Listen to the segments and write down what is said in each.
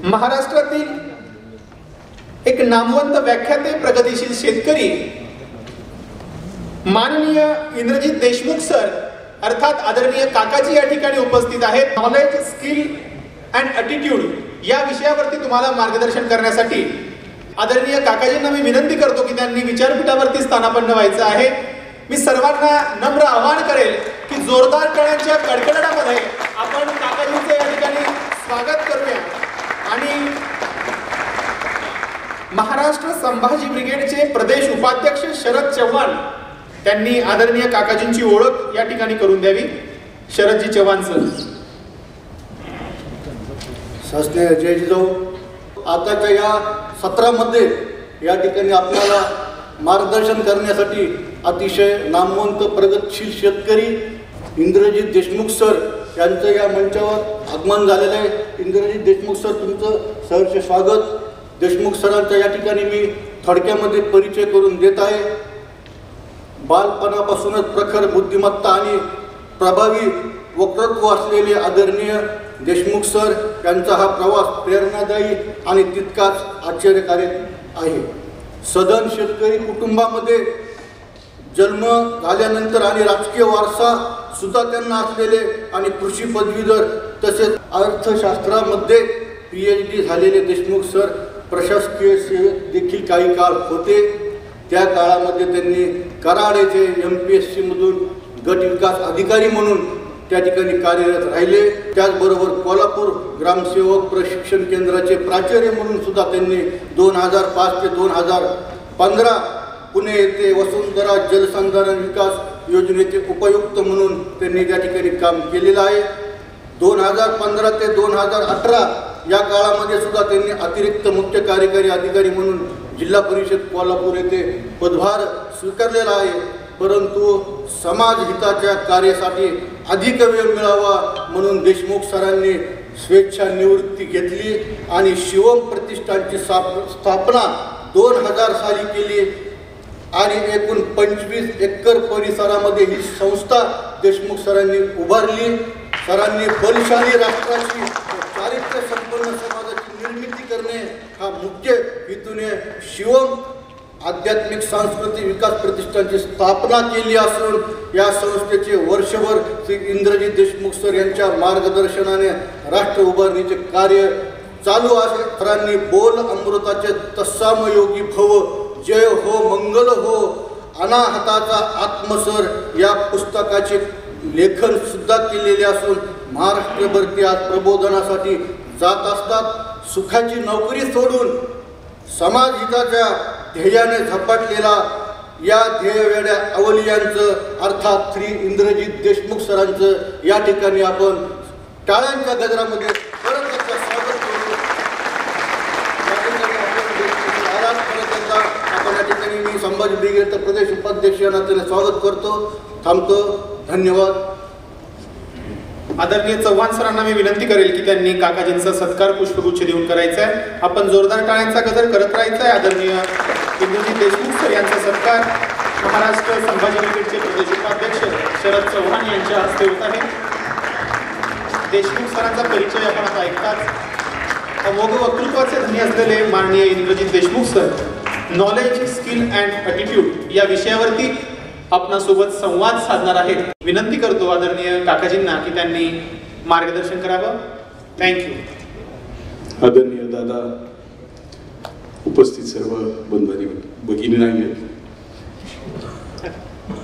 महाराष्ट्रातील एक नामवंत व्याख्याते प्रगतिशील शेतकरी माननीय इंद्रजित देशमुख सर अर्थात आदरणीय काकाजी या ठिकाणी उपस्थित आहेत। नॉलेज, स्किल अँड ॲटिट्यूड या विषयावरती तुम्हाला मार्गदर्शन करण्यासाठी आदरणीय काकाजींना मी विनंती करतो की त्यांनी विचारपीठावरती स्थानापन्न व्हायचं आहे। मी सर्वांना नम्र आवाहन करेल की जोरदार टाळ्यांच्या कडकडाटामध्ये आपण काकाजींचे या ठिकाणी स्वागत करूया। आणि महाराष्ट्र संभाजी ब्रिगेडचे प्रदेश उपाध्यक्ष शरद चव्हाण त्यांनी आदरणीय काकाजींची ओळख या ठिकाणी करून द्यावी। शरदजी चव्हाण सर। शासनीय जयजिजाऊ, आताच्या या सत्रामध्ये या ठिकाणी आपल्याला मार्गदर्शन करण्यासाठी अतिशय नामवंत प्रगतशील शेतकरी इंद्रजित देशमुख सर यांचं या मंचावर आगमन झालेलं आहे। इंद्रजित देशमुख सर, तुमचं सहर्ष स्वागत। देशमुख सरांचा या ठिकाणी मी थोडक्यामध्ये परिचय करून देत आहे। बालपणापासूनच प्रखर बुद्धिमत्ता आणि प्रभावी वक्तृत्व असलेले आदरणीय देशमुख सर यांचा हा प्रवास प्रेरणादायी आणि तितकाच आश्चर्यकारक आहे। सधन शेतकरी कुटुंबामध्ये जन्म झाल्यानंतर आणि राजकीय वारसा सुद्धा त्यांना असलेले आणि कृषी पदवीधर तसेच अर्थशास्त्रामध्ये PhD झालेले देशमुख सर प्रशासकीय सेवेत देखील काही काळ होते। त्या काळामध्ये त्यांनी कराड येथे MPSC मधून गट विकास अधिकारी म्हणून त्या ठिकाणी कार्यरत राहिले। त्याचबरोबर कोल्हापूर ग्रामसेवक प्रशिक्षण केंद्राचे प्राचार्य म्हणून सुद्धा त्यांनी 2005 ते 2015 पुणे येथे वसुंधरा जलसंधारण विकास योजनेचे उपयुक्त म्हणून त्यांनी त्या ठिकाणी काम केलेलं आहे। 2015 ते 2018 या काळामध्ये सुद्धा त्यांनी अतिरिक्त मुख्य कार्यकारी अधिकारी म्हणून जिल्हा परिषद कोल्हापूर येथे पदभार स्वीकारलेला आहे। परंतु समाज हिताच्या कार्यासाठी अधिक वेळ मिळावा म्हणून देशमुख सरांनी स्वेच्छानिवृत्ती घेतली आणि शिवम प्रतिष्ठानची स्थापना 2000 साली केली आणि एकूण 25 एकर परिसरामध्ये ही संस्था देशमुख सरांनी उभारली। सरांनी बलशाली राष्ट्राची चारित्र्य संपन्न समाजाची निर्मिती करणे हा मुख्य हेतूने शिवम आध्यात्मिक सांस्कृतिक विकास प्रतिष्ठानची स्थापना केली असून या संस्थेचे वर्षभर श्री इंद्रजित देशमुख सर यांच्या मार्गदर्शनाने राष्ट्र उभारणीचे कार्य चालू आहे। सरांनी बोल अमृताचे तत्साम योगी भव, जय हो मंगल हो, अनाहताचा आत्मसर या पुस्तकाचे लेखन सुद्धा केलेले असून महाराष्ट्रभर ते आज प्रबोधनासाठी जात असतात। सुखाची नोकरी सोडून समाज हिताच्या ध्येयाने झपाटलेला या ध्येयवेड्या अवलियांचं अर्थात श्री इंद्रजित देशमुख सरांचं या ठिकाणी आपण टाळ्यांच्या गजरामध्ये परत एकदा स्वागत करू। आपण या ठिकाणी मी संभाजी ब्रिगेडचा प्रदेश उपाध्यक्ष यांना त्याने स्वागत करतो, थांबतो। धन्यवाद। आदरणीय चव्हाण सरांना मी विनंती करेल की त्यांनी काकाजींचा सत्कार पुष्पगुच्छ देऊन करायचा आहे। आपण जोरदार टाळ्यांचा गजर करत राहायचा आहे। आदरणीय इंद्रजित देशमुख सर यांचा सत्कार महाराष्ट्र संभाजी ब्रिगेडचे प्रदेश उपाध्यक्ष शरद चव्हाण यांच्या हस्ते होत आहे। देशमुख सरांचा परिचय आपण आता ऐकताच अमोघ वक्तृत्वाचे धनी असलेले माननीय Indrajit Deshmukh sir knowledge, skill and attitude या विषयावरती आपणासोबत संवाद साधणार आहेत। विनंती करतो आदरणीय काकाजींना की त्यांनी मार्गदर्शन करावं। थँक्यू। आदरणीय दादा, उपस्थित सर्व बंधू भगिनी नाही,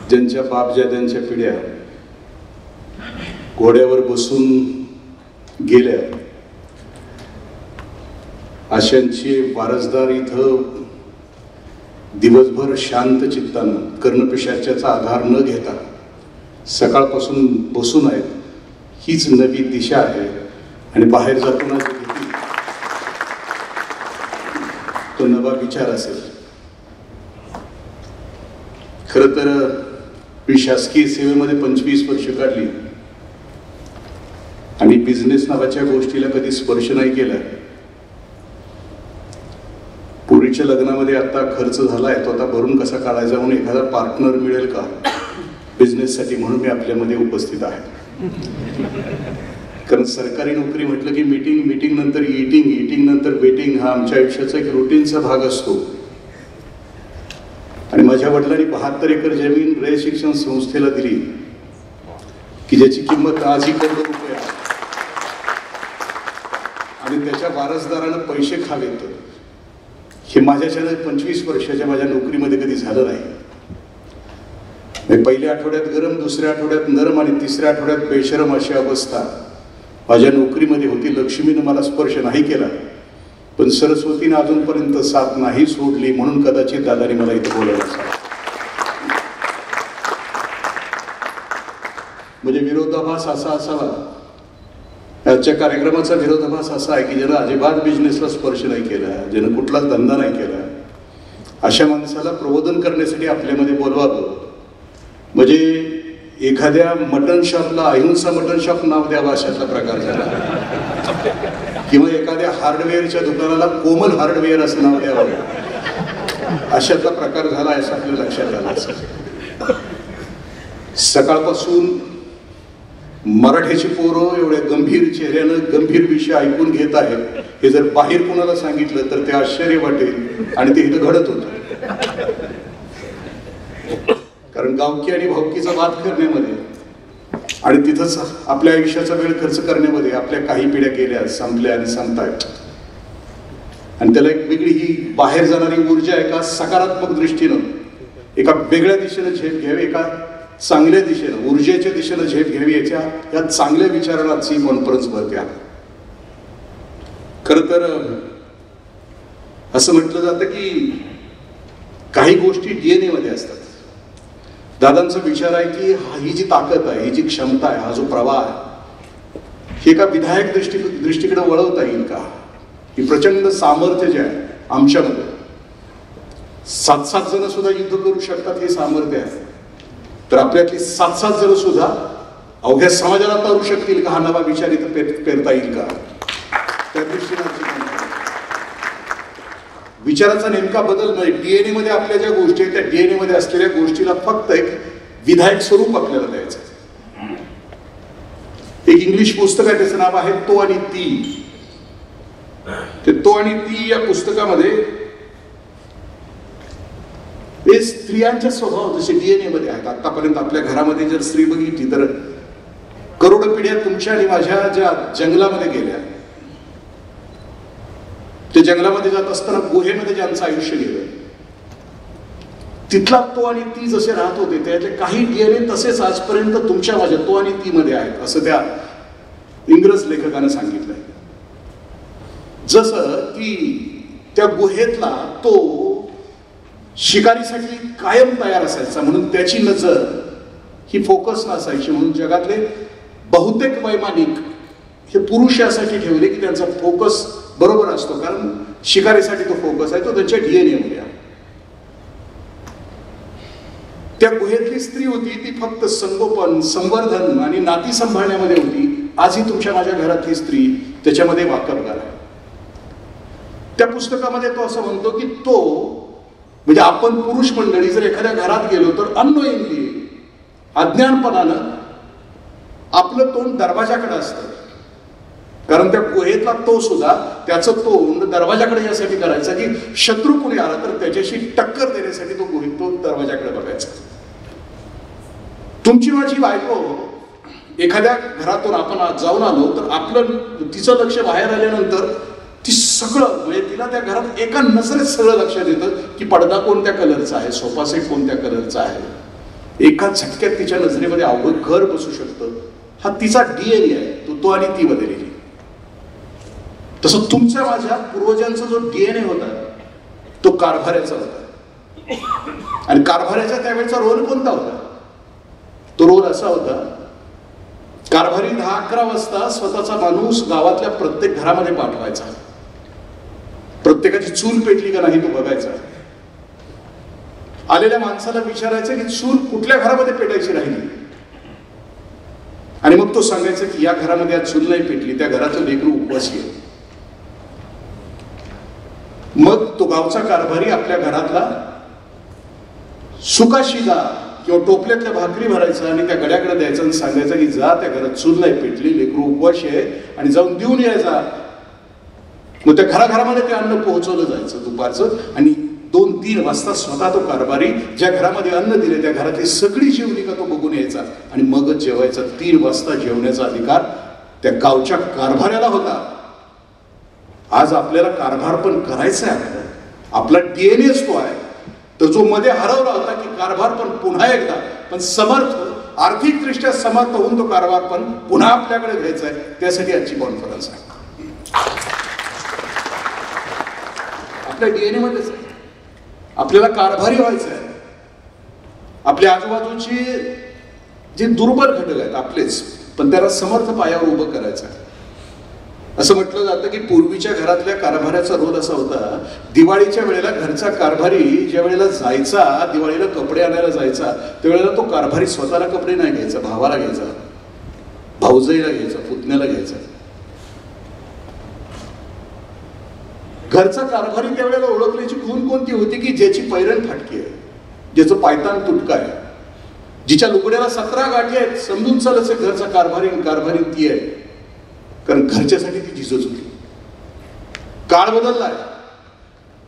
ज्यांच्या बापजाद्यांच्या पिढ्या घोड्यावर बसून गेल्या अशांची वारसदार इथं दिवसभर शांत चित्तानं कर्णपिशाच्याचा आधार न घेता सकाळपासून बसून आहेत। हीच नवी दिशा आहे आणि बाहेर जाताना तो नवा विचार असेल। खरं तर मी शासकीय सेवेमध्ये 25 वर्ष काढली आणि बिझनेस नावाच्या गोष्टीला कधी स्पर्श नाही केला। पूर्वीच्या लग्नामध्ये आता खर्च झालाय तो आता भरून कसा काढायचा म्हणून एखादा पार्टनर मिळेल का बिझनेससाठी म्हणून मी आपल्यामध्ये उपस्थित आहे। कारण सरकारी नोकरी म्हटलं की मीटिंग, मीटिंग नंतर ईटिंग, ईटिंग नंतर वेटिंग, हा आमच्या आयुष्याचा एक रुटीनचा भाग असतो. आणि माझ्या वडिलांनी 72 एकर जमीन रयत शिक्षण संस्थेला दिली की ज्याची किंमत आजही करोडो रुपये आहे. आणि त्याच्या वारसदारानं पैसे खावेत हे माझ्याच्यानं 25 वर्षाच्या माझ्या नोकरीमध्ये कधी झालं नाही. पहिल्या आठवड्यात गरम, दुसऱ्या आठवड्यात नरम आणि तिसऱ्या आठवड्यात बेशरम अशी अवस्था माझ्या नोकरीमध्ये होती. लक्ष्मीनं मला स्पर्श नाही केला, पण सरस्वतीनं अजूनपर्यंत साथ नाही सोडली, म्हणून कदाचित दादानी मला इथे बोलावलं असावं. म्हणजे विरोधाभास असा असावा, आजच्या कार्यक्रमाचा विरोधाभास असा आहे की ज्यानं अजिबात बिझनेसला स्पर्श नाही केला, ज्यानं कुठलाच धंदा नाही केला, अशा माणसाला प्रबोधन करण्यासाठी आपल्यामध्ये बोलवावं. म्हणजे एखाद्या मटन शॉपला अहिंसा मटन शॉप नाव द्यावं अशातला प्रकार झाला, किंवा एखाद्या हार्डवेअरच्या दुकानाला कोमल हार्डवेअर असं नाव द्यावं अशातला प्रकार झाला असं आपल्या लक्षात आलं असेल. सकाळपासून मराठीची पोरं एवढ्या गंभीर चेहऱ्यानं गंभीर विषय ऐकून घेत आहेत, हे जर बाहेर कोणाला सांगितलं तर ते आश्चर्य वाटेल आणि ते इथं घडत होतं. कारण गावकी आणि भावकीचा वाद करण्यामध्ये आणि तिथंच आपल्या आयुष्याचा वेळ खर्च करण्यामध्ये आपल्या काही पिढ्या गेल्या, संपल्या आणि संपतायत. आणि त्याला एक वेगळी ही बाहेर जाणारी ऊर्जा एका सकारात्मक दृष्टीनं एका वेगळ्या दिशेनं झेप घ्यावी, एका चांगल्या दिशेनं ऊर्जेच्या दिशेनं झेप घ्यावी, या चांगल्या विचारांची कॉन्फरन्स भरते. खरं तर असं म्हटलं जातं की काही गोष्टी DNA मध्ये असतात. दादांचा विचार आहे की ही जी ताकद आहे, ही जी क्षमता आहे, हा जो प्रवाह आहे, हे एका विधायक दृष्टीकडे वळवता येईल का? ही प्रचंड सामर्थ्य जे आहे आमच्यामध्ये, 7-7 जण सुद्धा युद्ध करू शकतात हे सामर्थ्य आहे, तर आपल्यातली 7-7 जण सुद्धा अवघ्या समाजाला तारू शकतील का? हा नवा विचार इथं पेरता येईल का? त्या दृष्टीने विचाराचा नेमका बदल नाही. DNA मध्ये आपल्या ज्या गोष्टी आहेत त्या DNA मध्ये असलेल्या गोष्टीला फक्त एक विधायक स्वरूप आपल्याला द्यायचं. एक इंग्लिश पुस्तक आहे, त्याचं नाव आहे तो आणि ती. ते तो आणि ती या पुस्तकामध्ये हे स्त्रियांचे स्वभाव जसे DNA मध्ये आहेत. आतापर्यंत आपल्या घरामध्ये जर स्त्री बघितली तर करोडो पिढ्या तुमच्या आणि माझ्या ज्या जंगलामध्ये गेल्या, ते जंगलामध्ये जात असताना गुहेमध्ये ज्यांचं आयुष्य गेलं, तिथला तो आणि ती जसे राहत होते त्यातले काही DNA तसेच आजपर्यंत तुमच्या माझ्या तो आणि ती मध्ये आहेत, असं त्या इंग्रज लेखकानं सांगितलंय. जसं की त्या गुहेतला तो शिकारीसाठी कायम तयार असायचा, म्हणून त्याची नजर ही फोकस नसायची, म्हणून जगातले बहुतेक वैमानिक हे पुरुष यासाठी ठेवले की त्यांचा फोकस बरोबर असतो, कारण शिकारीसाठी तो फोकस आहे, तो त्यांच्या DNA मध्ये आहे. त्या गुहेतली स्त्री होती ती फक्त संगोपन, संवर्धन आणि नाती सांभाळण्यामध्ये होती. आजही तुमच्या माझ्या घरातली स्त्री त्याच्यामध्ये वाकबगार आहे. त्या पुस्तकामध्ये तो असं म्हणतो की तो म्हणजे आपण पुरुष मंडळी जर एखाद्या घरात गेलो तर अननोइंगली, अज्ञानपणानं आपलं तोंड दरवाजाकडे असतं, कारण त्या गुहेतला तो सुद्धा त्याचं तोंड दरवाजाकडे यासाठी करायचा की शत्रू कुणी आला तर त्याच्याशी टक्कर देण्यासाठी तो गुहेत तो दरवाजाकडे बघायचा. तुमची माझी बायको एखाद्या घरातून आपण जाऊन आलो तर आपलं तिचं लक्ष बाहेर आल्यानंतर ती सगळं म्हणजे तिला त्या घरात एका नजरेत सगळं लक्षात येतं की पडदा कोणत्या कलरचा आहे, सोफा सेट कोणत्या कलरचा आहे. एका झटक्यात तिच्या नजरेमध्ये अवघं घर बसू शकतं. हा तिचा DNA आहे, तो आणि ती बदलली. तसं तुमच्या माझ्या पूर्वजांचा जो DNA होता तो कारभाऱ्याचा होता, आणि कारभाऱ्याचा त्यावेळेचा रोल कोणता होता? तो रोल असा होता, कारभारी 10-11 वाजता स्वतःचा माणूस गावातल्या प्रत्येक घरामध्ये पाठवायचा, प्रत्येकाची चूल पेटली का नाही तो बघायचा, आलेल्या माणसाला विचारायचं की चूल कुठल्या घरामध्ये पेटायची राहिली, आणि मग तो सांगायचा की या घरामध्ये आज चूल नाही पेटली, त्या घराचं लेकरू उपवासी आहे. मग तो गावचा कारभारी आपल्या घरातला सुकाशिदा किंवा टोपल्यातल्या भाकरी भरायचं आणि त्या गड्याकडे द्यायचं आणि सांगायचं की जा त्या घरात चूल नाही पेटली, लेकरू उपवाशी आहे आणि जाऊन देऊन यायचा. मग त्या घराघरामध्ये ते अन्न पोहोचवलं जायचं दुपारचं आणि 2-3 वाजता स्वतः तो कारभारी ज्या घरामध्ये अन्न दिले त्या घरातली सगळी जेवली का तो बघून यायचा आणि मगच जेवायचा. 3 वाजता जेवण्याचा अधिकार त्या गावच्या कारभाऱ्याला होता. आज आपल्याला कारभार पण करायचा आहे. आपला डीएनएच तो आहे. तर जो मध्ये हरवला होता की कारभार पण पुन्हा एकदा पण समर्थ, आर्थिकदृष्ट्या समर्थ होऊन तो कारभार पण पुन्हा आपल्याकडे घ्यायचा आहे. त्यासाठी आजची कॉन्फरन्स आहे. आपल्या डीएनए मध्येच आहे. आपल्याला कारभारी व्हायचं आहे. आपल्या आजूबाजूचे जे दुर्बल घटक आहेत आपलेच, पण त्याला समर्थ पायावर उभं करायचं आहे. असं म्हटलं जातं की पूर्वीच्या घरातल्या कारभाऱ्याचा रोल असा होता, दिवाळीच्या वेळेला घरचा कारभारी ज्या वेळेला जायचा, दिवाळीला कपडे आणायला जायचा, त्यावेळेला तो कारभारी स्वतःला कपडे नाही घ्यायचा, भावाला घ्यायचा, भाऊजाईला घ्यायचा, पुतण्याला घ्यायचा. घरचा कारभारी त्यावेळेला ओळखण्याची खूण कोणती होती की ज्याची पैरण फाटकी आहे, ज्याचं पायतान तुटका आहे, जिच्या लुगड्याला 17 गाठी आहेत, समजून चालायचं घरचा कारभारी ती आहे. कारण घरच्यासाठी ती झिजत होती. काळ बदललाय.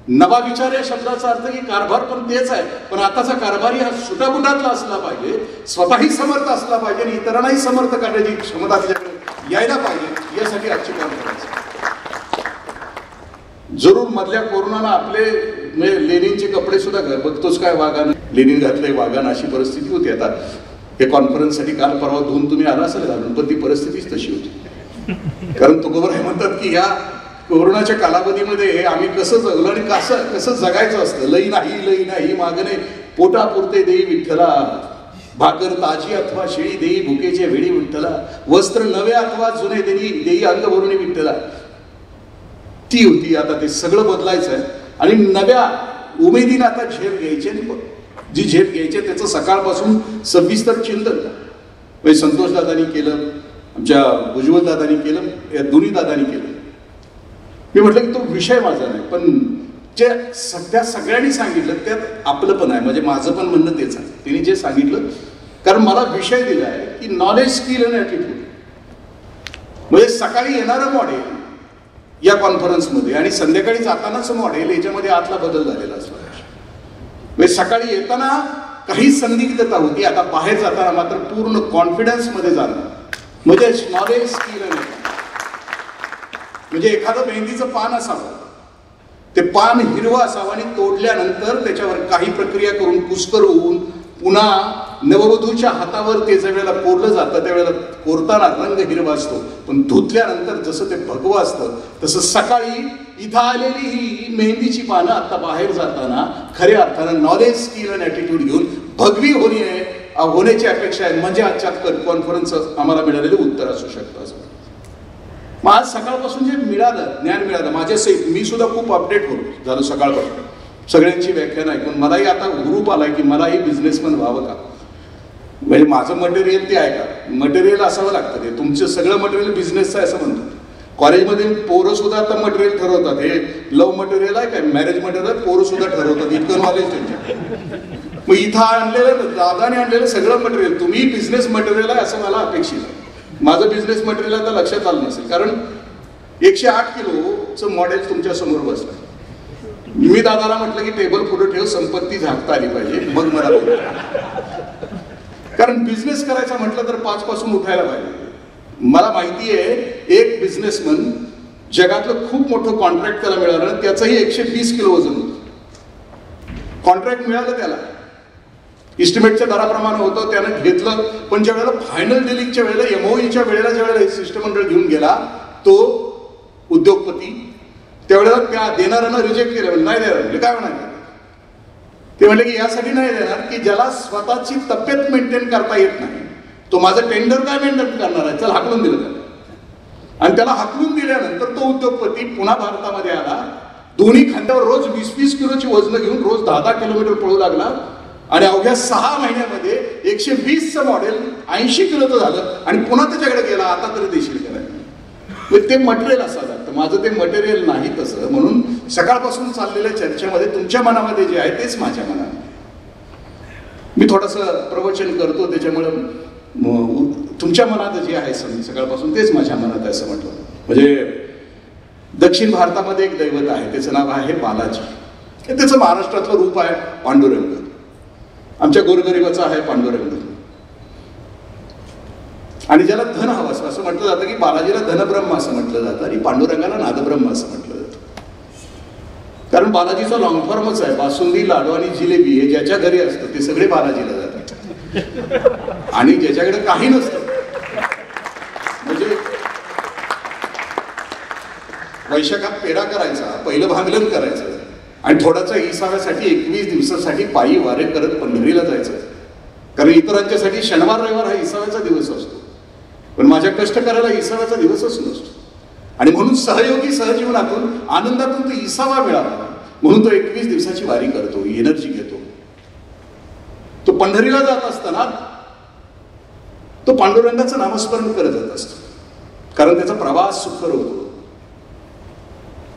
नवा विचार या शब्दाचा अर्थ की कारभार पण तेच आहे, पण आताचा कारभारी हा सुटाबुटातला असला पाहिजे, स्वतःही समर्थ असला पाहिजे आणि इतरांनाही समर्थ करण्याची क्षमता त्याच्याकडे यायला पाहिजे. यासाठी आजची कॉन्फरन्स. जरूर मधल्या कोरोनानं आपले लेनिनचे कपडे सुद्धा बघतोच काय वागान, लेनिन घातले वागान, अशी परिस्थिती होती. आता हे कॉन्फरन्ससाठी काल परवा धुवून तुम्ही आला असेल घालून, पण ती परिस्थितीच तशी होती. कारण तुकोबर हे म्हणतात की या कोरोनाच्या कालावधीमध्ये आम्ही कसं जगलो आणि कसं जगायचं असतं. लई नाही मागणे पोटापुरते देई विठ्ठला, भाकर ताजी अथवा शेळी देई भुकेचे वेळी विठ्ठला, वस्त्र नवे अथवा जुने देई अंग भरून विठ्ठला. ती होती. आता ते सगळं बदलायचं आहे आणि नव्या उमेदीने आता झेप घ्यायची. जी झेप घ्यायची त्याचं सकाळपासून सविस्तर चिंतन म्हणजे संतोष दादांनी केलं, आमच्या भुजबळ दादांनी केलं, या दोन्ही दादांनी केलं. मी म्हटलं की तो विषय माझा नाही, पण जे सध्या सगळ्यांनी सांगितलं त्यात आपलं पण आहे. म्हणजे माझं पण म्हणणं तेच आहे. त्यांनी जे सांगितलं, कारण मला विषय दिला आहे की नॉलेज, स्किल आणि ॲटिट्यूड. म्हणजे सकाळी येणारं मॉडेल या कॉन्फरन्समध्ये आणि संध्याकाळी जातानाच मॉडेल याच्यामध्ये आतला बदल झालेला असला पाहिजे. म्हणजे सकाळी येताना काही संदिग्धता होती, आता बाहेर जाताना मात्र पूर्ण कॉन्फिडन्स मध्ये जाणं. म्हणजे नॉलेज, स्किल आणि म्हणजे एखादं मेहंदीचं पान असावं, ते पान हिरवं असावं आणि तोडल्यानंतर त्याच्यावर काही प्रक्रिया करून कुस्करून पुन्हा नववधूच्या हातावर ते ज्या वेळेला कोरलं जातं त्यावेळेला कोरताना रंग हिरवा असतो, पण धुतल्यानंतर जसं ते भगवं असतं तसं सकाळी इथं आलेली ही मेहंदीची पानं आता बाहेर जाताना खऱ्या अर्थानं नॉलेज, स्किल आणि ॲटिट्यूड घेऊन भगवी होण्याची अपेक्षा आहे. म्हणजे आजच्या कॉन्फरन्स आम्हाला मिळालेलं उत्तर असू शकतं. असं मग आज सकाळपासून जे मिळालं, ज्ञान मिळालं, माझ्या मी सुद्धा खूप अपडेट झालो सकाळपासून. सगळ्यांची व्याख्यान ऐकून मलाही आता हुरूप आलाय की मलाही बिझनेसमॅन व्हावं का. म्हणजे माझं मटेरियल ते आहे का, मटेरियल असावं लागतं. ते तुमचं सगळं मटेरियल बिझनेसचं आहे असं म्हणतात. कॉलेजमध्ये पोरं सुद्धा आता मटेरियल ठरवतात. हे लव्ह मटेरियल आहे काय, मॅरेज मटेरियल आहे, पोरं सुद्धा ठरवतात. इतकं नॉलेज त्यांच्या. मग इथं आणलेलं दादाने आणलेलं सगळं मटेरियल तुम्ही बिझनेस मटेरियल आहे असं मला अपेक्षित आहे. माझं बिझनेस मटेरियल आता लक्षात आलं नसेल, कारण 108 किलोचं मॉडेल तुमच्या समोर बसलं. मी दादाला म्हटलं की टेबल पुढे ठेव, संपत्ती झाकता आली पाहिजे, मग मला बोल. कारण बिझनेस करायचा म्हटलं तर 5 पासून उठायला पाहिजे. मला माहिती आहे एक बिझनेसमन जगातलं खूप मोठं कॉन्ट्रॅक्ट त्याला मिळालं, त्याचंही 120 किलो वजन होतं. कॉन्ट्रॅक्ट मिळालं त्याला, इस्टिमेटच्या दराप्रमाणे होतं, त्यानं घेतलं. पण ज्या वेळेला फायनल डिलिंगच्या वेळेला, एमओईच्या वेळेला ज्या वेळेला शिष्टमंडळ घेऊन गेला तो उद्योगपती, त्यावेळेला त्या देणाऱ्यांना रिजेक्ट केलं. नाही देणार. म्हणजे काय म्हणाले ते, म्हणले की यासाठी नाही देणार की ज्याला स्वतःची तब्येत मेंटेन करता येत नाही, तो माझं टेंडर काय मेंटेन करणार आहे, चल हाकलून दिलं त्याला. आणि त्याला हाकलून दिल्यानंतर तो उद्योगपती पुन्हा भारतामध्ये आला. दोन्ही खांद्यावर रोज 20-20 किलोची वजन घेऊन रोज 10-10 किलोमीटर पळू लागला आणि अवघ्या 6 महिन्यामध्ये 120चं मॉडेल 80 किलोचं झालं आणि पुन्हा त्याच्याकडे गेला. आता तरी देशील करायला. ते मटेरियल असं लागतं. माझं ते मटेरियल नाही तसं. म्हणून सकाळपासून चाललेल्या चर्चेमध्ये तुमच्या मनामध्ये जे आहे तेच माझ्या मनात. मी थोडंसं प्रवचन करतो, त्याच्यामुळं तुमच्या मनात जे आहे सकाळपासून तेच माझ्या मनात आहे असं म्हटलं. म्हणजे दक्षिण भारतामध्ये एक दैवत आहे, त्याचं नाव आहे बालाजी. त्याचं महाराष्ट्रातलं रूप आहे पांडुरंग. आमच्या गोरगरिबाचा आहे पांडुरंग. आणि ज्याला धन हवं असं म्हटलं जातं की बालाजीला धनब्रह्म असं म्हटलं जातं आणि पांडुरंगाला नादब्रह्म असं म्हटलं जातं. कारण बालाजीचा लॉंग फॉर्मच आहे. बासुंदी, लाडू आणि जिलेबी हे ज्याच्या घरी असतं ते सगळे बालाजीला जातात. आणि ज्याच्याकडे काही नसतं, म्हणजे वैशाखात पेढा करायचा, पहिलं भांगलन करायचं आणि थोडासा 20व्यासाठी 21 दिवसासाठी पायी वारे करत पंढरीला जायचं. कारण इतरांच्यासाठी शनिवार रविवार हा 20व्याचा दिवस असतो, पण माझ्या कष्ट करायला 20व्याचा दिवसच नसतो. आणि म्हणून सहयोगी सहजीवनातून आनंदातून तो 20वा मिळावा म्हणून तो 21 दिवसाची वारी करतो, एनर्जी घेतो. तो पंढरीला जात असताना तो पांडुरंगाचं नामस्मरण करत जात असतो, कारण त्याचा प्रवास सुखर होतो.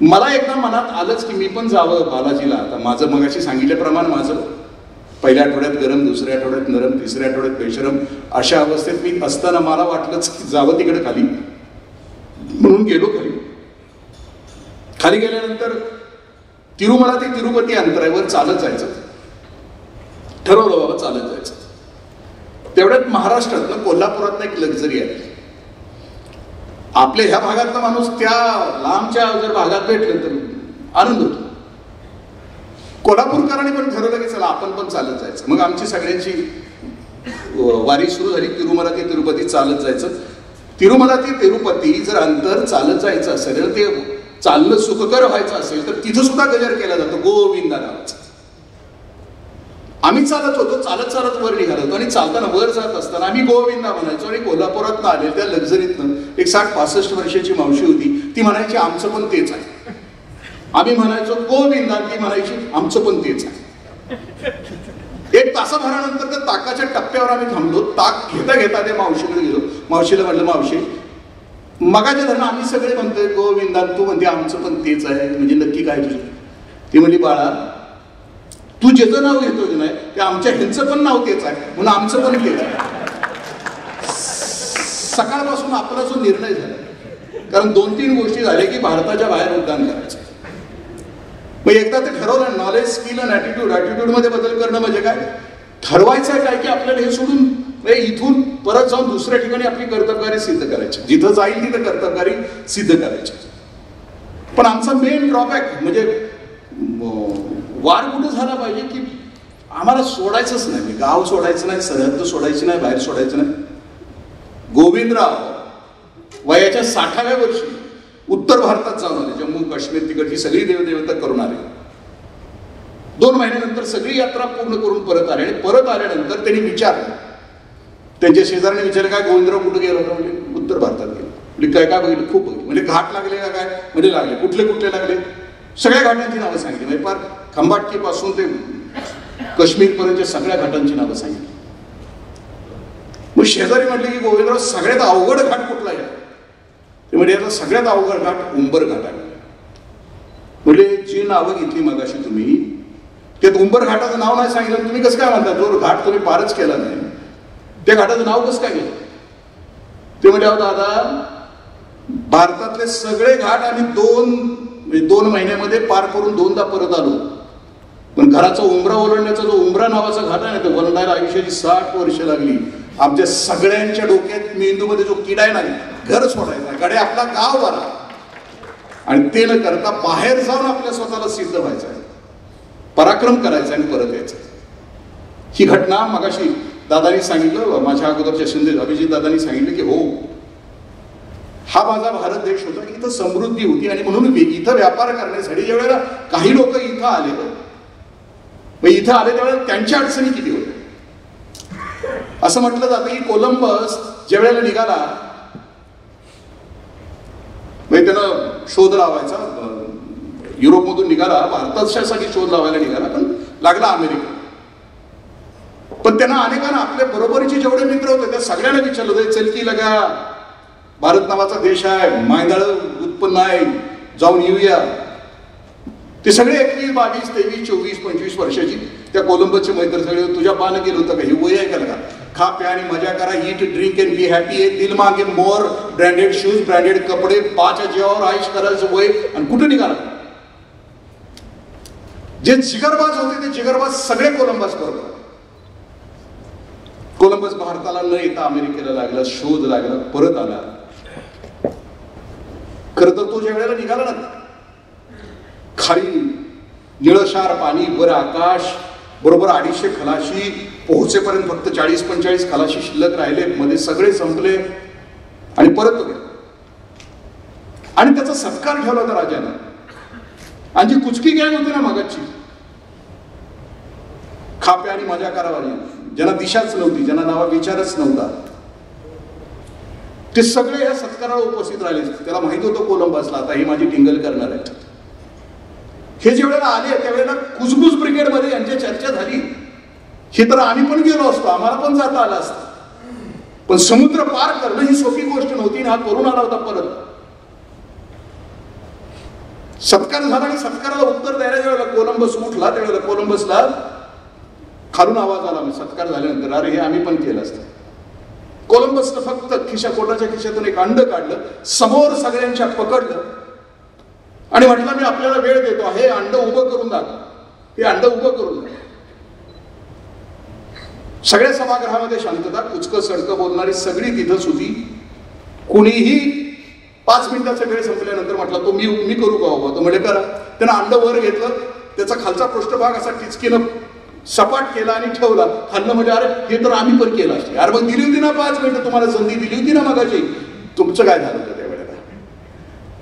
मला एकदा मनात आलंच की मी पण जावं बालाजीला. आता माझं मगाशी सांगितल्याप्रमाणे माझं पहिल्या आठवड्यात गरम, दुसऱ्या आठवड्यात नरम, तिसऱ्या आठवड्यात बेशरम अशा अवस्थेत मी असताना मला वाटलंच की जावं तिकडे खाली, म्हणून गेलो खाली. खाली गेल्यानंतर तिरुमला ते तिरुपती अंतरावर चालत जायचं ठरवलं. बाबा चालत जायचं. तेवढ्यात महाराष्ट्रातनं कोल्हापुरातनं एक लक्झरी आहे. आपल्या ह्या भागातला माणूस त्या लांबच्या जर भागात भेटलं तर आनंद होतो. कोल्हापूरकरांनी पण ठरवलं की चला आपण पण चालत जायचं. मग आमची सगळ्यांची वारी सुरू झाली. तिरुमला ते तिरुपती चालत जायचं. तिरुमला ते तिरुपती जर अंतर चालत जायचं असेल तर ते चालणं सुखकर व्हायचं असेल तर तिथं सुद्धा गजर केला जातो गोविंदा नावाचा. आम्ही चालत होतो, चालत चालत वर निघालो होतो आणि चालताना वर जात असताना आम्ही गोविंदा म्हणायचो. आणि कोल्हापुरातनं आले त्या लक्झरीतनं एक 60-65 वर्षाची मावशी होती. ती म्हणायची आमचं पण तेच आहे. आम्ही म्हणायचो गोविंदा, ती म्हणायची आमचं पण तेच आहे. 1 तासाभरानंतर त्या ताकाच्या टप्प्यावर आम्ही थांबलो. ताक घेता घेता त्या मावशीकडे गेलो. मावशीला म्हटलं मावशी मगाच्या धरण आम्ही सगळे म्हणतोय गोविंदा, तू म्हणते आमचं पण तेच आहे, म्हणजे नक्की काय तुझं? ती म्हणली बाळा तू ज्याचं नाव घेतो की नाही ते आमच्या ह्यांचं पण नाव तेच आहे म्हणून आमचं पण तेच आहे. सकाळपासून आपला जो निर्णय झाला, कारण 2-3 गोष्टी झाल्या की भारताच्या बाहेर उड्डाण करायचं. मग एकदा ते ठरवलं नॉलेज, स्किल आणि ॲटिट्यूड मध्ये बदल करणं म्हणजे काय? ठरवायचं आहे काय की आपल्याला हे सोडून इथून परत जाऊन दुसऱ्या ठिकाणी आपली कर्तबगारी सिद्ध करायची. जिथं जाईल तिथं कर्तबगारी सिद्ध करायची. पण आमचा मेन ड्रॉबॅक म्हणजे वार कुठं झाला पाहिजे की आम्हाला सोडायचंच नाही. गाव सोडायचं नाही, सरहद्द सोडायची नाही, बाहेर सोडायचं नाही. गोविंदराव वयाच्या 60व्या वर्षी उत्तर भारतात जाऊन आले. जम्मू काश्मीर तिकडची सगळी देवदेवता करून आले. 2 महिन्यानंतर सगळी यात्रा पूर्ण करून परत आले. आणि परत आल्यानंतर त्यांनी विचारलं, त्यांच्या शेजाऱ्याने विचारलं काय गोविंदराव कुठं गेला होता? म्हणजे उत्तर भारतात गेलो. म्हणजे काय काय बघितलं? खूप बघितलं. म्हणजे घाट लागले का काय? म्हणजे लागले. कुठले कुठले लागले? सगळ्या घाटांची नावं सांगितली. म्हणजे फार खंबाटकीपासून ते काश्मीरपर्यंतच्या सगळ्या घाटांची नावं सांगितली. मग शेजारी म्हटले की गोविंदराव सगळ्यात अवघड घाट कुठला आहे? ते म्हणजे याचा सगळ्यात अवघड घाट उंबर घाट आहे. म्हणजे जी नावं घेतली मगाशी तुम्ही त्यात उंबर घाटाचं नाव नाही सांगितलं. तुम्ही कसं काय म्हणता? जो घाट तुम्ही पारच केला नाही त्या घाटाचं नाव कसं काय घेतलं? ते म्हणजे दादा भारतातले सगळे घाट आम्ही 2 महिन्यामध्ये पार करून 2दा परत आलो. पण घराचा उंबरा ओलांडण्याचा जो उंबरा नावाचा घाट आहे ना तो ओलांडायला आयुष्याची 60 वर्ष लागली. आमच्या सगळ्यांच्या डोक्यात मेंदूमध्ये जो किडा आहे ना घर सोडायचा, कडे आपला गाव वाला आणि ते न करता बाहेर जाऊन आपल्या स्वतःला सिद्ध व्हायचं आहे, पराक्रम करायचा आणि परत यायचं. ही घटना मगाशी दादानी सांगितलं, माझ्या अगोदरच्या शिंदे अभिजित दादानी सांगितलं की हो हा माझा भारत देश होता, इथं समृद्धी होती आणि म्हणून इथं व्यापार करण्यासाठी ज्या वेळेला काही लोक इथं आले त्यावेळेला त्यांच्या अडचणी किती होत्या. असं म्हटलं जातं की कोलंबस ज्या वेळेला निघाला म्हणजे त्यानं शोध लावायचा, युरोपमधून निघाला, भारतासाठी शोध लावायला निघाला, पण लागला अमेरिका. पण त्यांना अनेकांना आपल्या बरोबरीचे जेवढे मित्र होते त्या सगळ्यांना विचारलं होतं चल की लगा भारत नावाचा देश आहे, मैदाळ उत्पन्न आहे, जाऊन येऊया. ते सगळे 21, 22, 23, 24, 25 वर्षाची त्या कोलंबसचे मैत्र सगळे तुझ्या पानं केलं होतं का? हे वय आहे का? खा प्या आणि मजा करा, eat drink and be happy आहे. दिल मागे मोर, ब्रँडेड शूज, ब्रँडेड कपडे, पाच्या जेवावर आयुष करायचं वय. आणि कुठं निघाला? जे जिगरबाज होते ते जिगरबाज सगळे कोलंबस बरोबर. कोलंबस भारताला न येता अमेरिकेला लागला, शोध लागला, परत आला. खरं तर तो ज्या वेळेला निघाला ना, खाली निळशार पाणी, वर आकाश, बरोबर 250 खलाशी, पोहोचेपर्यंत फक्त 40-45 खलाशी शिल्लक राहिले, मध्ये सगळे संपले आणि परत तो गेला. आणि त्याचा सत्कार ठेवला होता राजाने. आणि जी कुचकी गँग होती ना मागाची, खाप्या आणि मजा करावाली, ज्यांना दिशाच नव्हती, ज्यांना नावा विचारच नव्हता, ते सगळे या सत्काराला उपस्थित राहिले. त्याला माहित होतं कोलंबसला आता ही माझी टिंगल करणार आहे. हे ज्या वेळेला आले त्यावेळेला कुजबुज ब्रिगेडमध्ये यांची चर्चा झाली. हे तर आम्ही पण गेलो असतो, आम्हाला पण जाता आलं असतं, पण समुद्र पार करणं ही सोपी गोष्ट नव्हती. हा करून आला होता परत. सत्कार झाला आणि सत्काराला उत्तर द्यायला ज्यावेळेला कोलंबस उठला त्यावेळेला कोलंबसला खालून आवाज आला. सत्कार झाल्यानंतर, अरे हे आम्ही पण केलं असतं. कोलंबसनं फक्त कोटाच्या खिशातून एक अंड काढलं, समोर सगळ्यांच्या पकडलं आणि म्हटलं मी आपल्याला वेळ देतो, हे अंड उभं करून दाखव, हे अंड उभं करून दाखव. सगळ्या सभागृहामध्ये शांतता. कुचकं सडकं बोलणारी सगळी तिथंच होती. कुणीही 5 मिनिटाचा वेळ संपल्यानंतर म्हटलं तो मी करू का बाबा? तो म्हणजे करा. त्यानं अंड वर घेतलं, त्याचा खालचा पृष्ठभाग असा टिचकीनं सपाट केला आणि ठेवला. खाल्लं म्हणजे अरे हे तर आम्ही पण केलं असते. अरे मग दिली होती ना 5 मिनिटं, तुम्हाला संधी दिली होती ना मगाची. तुमचं काय झालं होतं त्यावेळेला?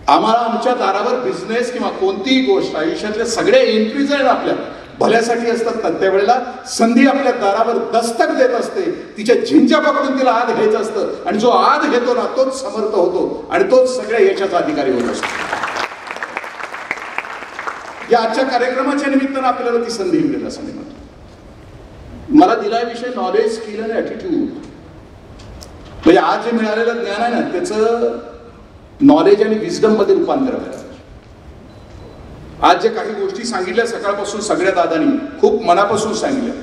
आम्हाला आमच्या दारावर बिझनेस किंवा कोणतीही गोष्ट आयुष्यातल्या सगळ्या एंट्रीज आहेत आपल्या भल्यासाठी असतात ना, त्यावेळेला संधी आपल्या दारावर दस्तक देत असते. तिच्या झिंच्या पकडून तिला आत घ्यायचं असतं आणि जो आत घेतो ना तोच समर्थ होतो आणि तोच सगळ्या यशाचा अधिकारी होत असतो. या आजच्या कार्यक्रमाच्या निमित्तानं आपल्याला ती संधी मिळेल असं मी म्हणतो. मला दिलाय विषय नॉलेज, स्किल आणि ॲटिट्यूड. म्हणजे आज जे मिळालेलं ज्ञान आहे ना त्याचं नॉलेज आणि विजडम मध्ये रूपांतर करायचं. आज जे काही गोष्टी सांगितल्या सकाळपासून सगळ्या दादांनी खूप मनापासून सांगितल्या.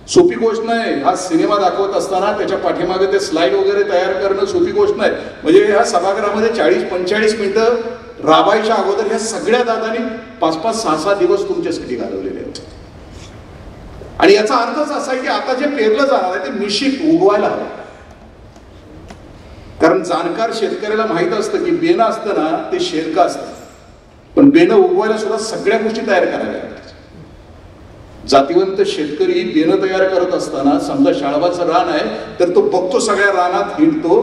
सोपी गोष्ट नाही. हा सिनेमा दाखवत असताना त्याच्या पाठीमागे ते स्लाइड वगैरे तयार करणं सोपी गोष्ट नाही. म्हणजे ह्या सभागृहामध्ये 40-45 मिनिटं राबायच्या अगोदर ह्या सगळ्या दादांनी 5-5, 6-6 दिवस तुमच्यासाठी घालवलेले आहेत. आणि याचा अर्थच असा आहे की आता जे पेरलं जाणार आहे ते निश्चित उगवायला हवं. कारण जाणकार शेतकऱ्याला माहित असतं की बेनं असतं ना ते शेरकं असतं, पण बेनं उगवायला सुद्धा सगळ्या गोष्टी तयार कराव्या लागतात. जातिवंत शेतकरी बेनं तयार करत असताना समजा शाळवाचं रान आहे तर तो बघतो, सगळ्या रानात हिंडतो,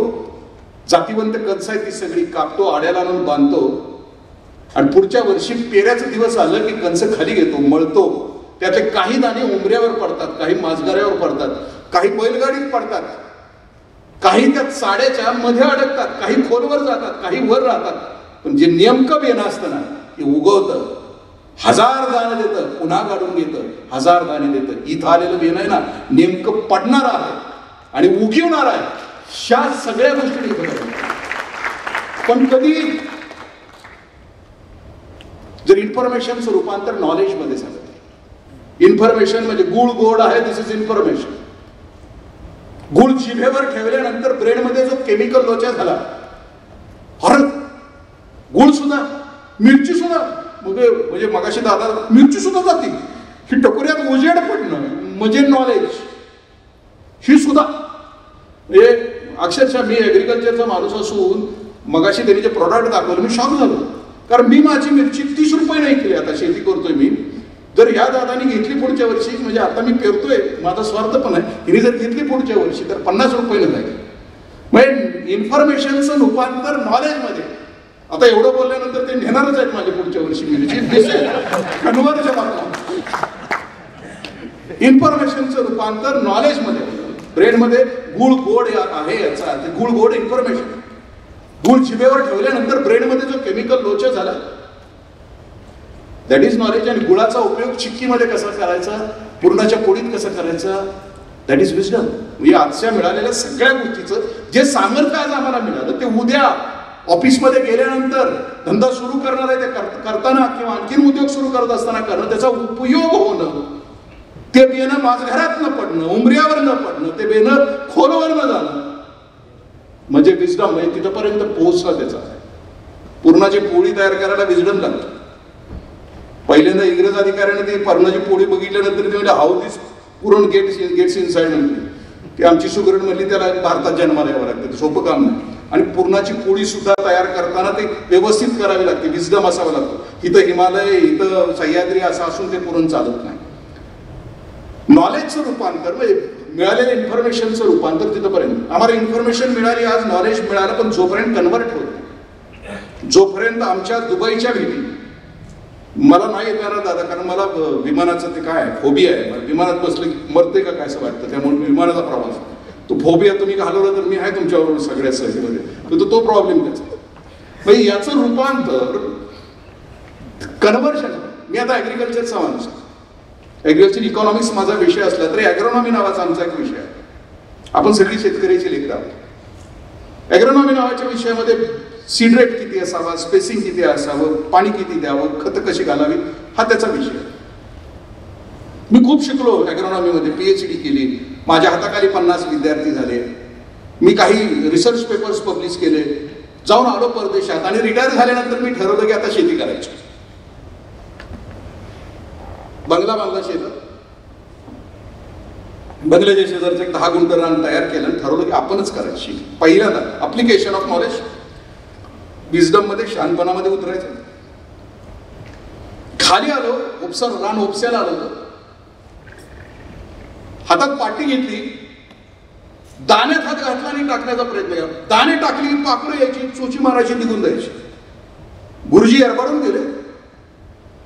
जातिवंत कणस आहे ती सगळी कापतो, आड्याला आणून बांधतो आणि पुढच्या वर्षी पेऱ्याचं दिवस आलं की कणस खाली घेतो, मळतो. त्यातले काही दाणे उंबऱ्यावर पडतात, काही माजगाऱ्यावर पडतात, काही बैलगाडीत पडतात, काही त्या साड्याच्या मध्ये अडकतात, काही खोलवर जातात, काही वर राहतात. पण जे नेमकं बेनं असतं ना ते उगवतं, 1000 दाणे देतं, पुन्हा काढून घेतं, 1000 दाणे देतं. इथं आलेलं बेन आहे ना नेमकं पडणार आहे आणि उगवणार आहे. ह्या सगळ्या गोष्टी पण कधी जर इन्फॉर्मेशनचं रूपांतर नॉलेज मध्ये झालं, इन्फॉर्मेशन म्हणजे गुळ गोड आहे, दिस इज इन्फॉर्मेशन. गुळ जिभेवर ठेवल्यानंतर ब्रेडमध्ये जो केमिकल लोचा झाला, अरे गुळ सुद्धा, मिरची सुद्धा, म्हणजे मगाशी दादा मिरची सुद्धा जाते, ही टकोऱ्यात उजेड पडणं म्हणजे नॉलेज. ही सुद्धा म्हणजे अक्षरशः मी ऍग्रिकल्चरचा माणूस असून मगाशी त्यांनी जे प्रॉडक्ट दाखवलं मी शॉक झालो. कारण मी माझी मिरची 30 रुपये नाही केली, आता शेती करतोय मी. जर ह्या दादानी घेतली पुढच्या वर्षी, म्हणजे आता मी पेरतोय, माझा स्वार्थ पण आहे, हिने जर घेतली पुढच्या वर्षी तर 50 रुपये जाईल. म्हणजे इन्फॉर्मेशनचं रूपांतर नॉलेजमध्ये. आता एवढं बोलल्यानंतर ते नेणारच आहेत माझी पुढच्या वर्षी मिरची. इन्फॉर्मेशनचं रूपांतर नॉलेजमध्ये. ब्रेडमध्ये गुळ गोड आहे याचा अर्थ गुळ गोड इन्फॉर्मेशन. गुळ जिभेवर ठेवल्यानंतर ब्रेडमध्ये जो केमिकल लोचा झाला दॅट इज नॉलेज. आणि गुळाचा उपयोग चिक्कीमध्ये कसा करायचा, पुरणाच्या पोळीत कसा करायचा, दॅट इज विजडम. म्हणजे आजच्या मिळालेल्या सगळ्या गोष्टीचं जे सामर्थ्य आज आम्हाला मिळालं ते उद्या ऑफिसमध्ये गेल्यानंतर धंदा सुरू करणार आहे ते करताना किंवा आणखीन उद्योग सुरू करत असताना करणं, त्याचा उपयोग होणं, ते बेनं माझघरात न पडणं, उमऱ्यावर न पडणं, ते बेनं खोलवर न जाणं, म्हणजे विजडम, म्हणजे तिथपर्यंत पोहोचणं. त्याचा पुरणाची पोळी तयार करायला विजडम लागतं. पहिल्यांदा इंग्रज अधिकाऱ्याने ती पुरणाची पोळी बघितल्यानंतर ते म्हणजे हाऊ दिस पुरण गेट्स इनसाइड म्हणली. ती आमची सुगरण म्हणली त्याला भारतात जन्माला यावं लागतं, सोपं काम नाही. आणि पुरणाची पोळी सुद्धा तयार करताना ते व्यवस्थित करावी लागते, विजडम असावं लागतं. इथं हिमालय, इथं सह्याद्री असं असून ते पुरण चालत नाही. नॉलेजचं रूपांतर म्हणजे मिळालेल्या इन्फॉर्मेशनचं रूपांतर तिथपर्यंत. आम्हाला इन्फॉर्मेशन मिळाली, आज नॉलेज मिळालं, पण जोपर्यंत कन्व्हर्ट होत नाही, जोपर्यंत आमच्या दुबईच्या भेटी मला नाही येणार दादा, कारण मला विमानाचं ते काय फोबिया आहे, विमानात बसलं की मरते का काय असं वाटतं, त्यामुळे विमानाचा प्रवास तो फोबिया तुम्ही घालवला तर मी आहे तुमच्याबरोबर सगळ्या सहलीमध्ये, तो प्रॉब्लेम त्याचा. म्हणजे याचं रूपांतर कन्व्हर्शन. मी आता ॲग्रिकल्चरचा माणूस, ॲग्रिकल्चर इकॉनॉमिक्स माझा विषय असला तरी ॲग्रोनॉमी नावाचा आमचा एक विषय आहे. आपण सगळी शेतकऱ्याची लेकरं आहोत. ॲग्रोनॉमी नावाच्या विषयामध्ये सीड रेट किती असावा, स्पेसिंग किती असावं, पाणी किती द्यावं, खतं कशी घालावी, हा त्याचा विषय. मी खूप शिकलो ॲग्रोनॉमीमध्ये, PhD केली, माझ्या हाताखाली 50 विद्यार्थी झाले, मी काही रिसर्च पेपर्स पब्लिश केले, जाऊन आलो परदेशात. आणि रिटायर झाल्यानंतर मी ठरवलं की आता शेती करायची. बंगला बांधला शेतात, बंगल्याच्या शेजारचं एक 10 गुंठ रान तयार केलं आणि ठरवलं की आपणच करायची. पहिल्यांदा अप्लिकेशन ऑफ नॉलेज, विजडम मध्ये, शहाणपणामध्ये उतरायचं. खाली आलो, रान उपसायला आलो होतो, हातात पाटी घेतली, दाण्यात हात घातला आणि टाकण्याचा प्रयत्न केला. दाणे टाकली, पाखरं यायची, चोची मारायची, निघून जायची. गुरुजी एरबाडून गेले.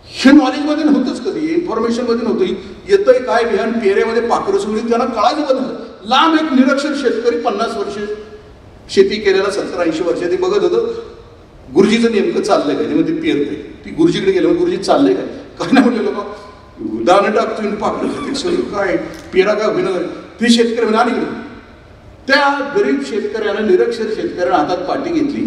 हे नॉलेजमध्ये नव्हतंच, कधी इन्फॉर्मेशन मध्ये नव्हतं. येतंय काय बिहान पेऱ्यामध्ये पाखरं सोडली, त्यांना कळायचं बंद. लांब एक निरक्षर शेतकरी 50 वर्ष शेती केलेला, 70-80 वर्ष, ते बघत होतं गुरुजीचं नेमकं चाललंय काय, ते पेरते. ती गुरुजीकडे गेलं, गुरुजी चाललंय काय, काय नाही म्हणले लोक, दाणं टाकतोय पाखरं खाते, सगळं काय पेरा काय होईना. ते शेतकरी म्हणजे आणि त्या गरीब शेतकऱ्यानं, निरक्षर शेतकऱ्यानं हातात पाटी घेतली,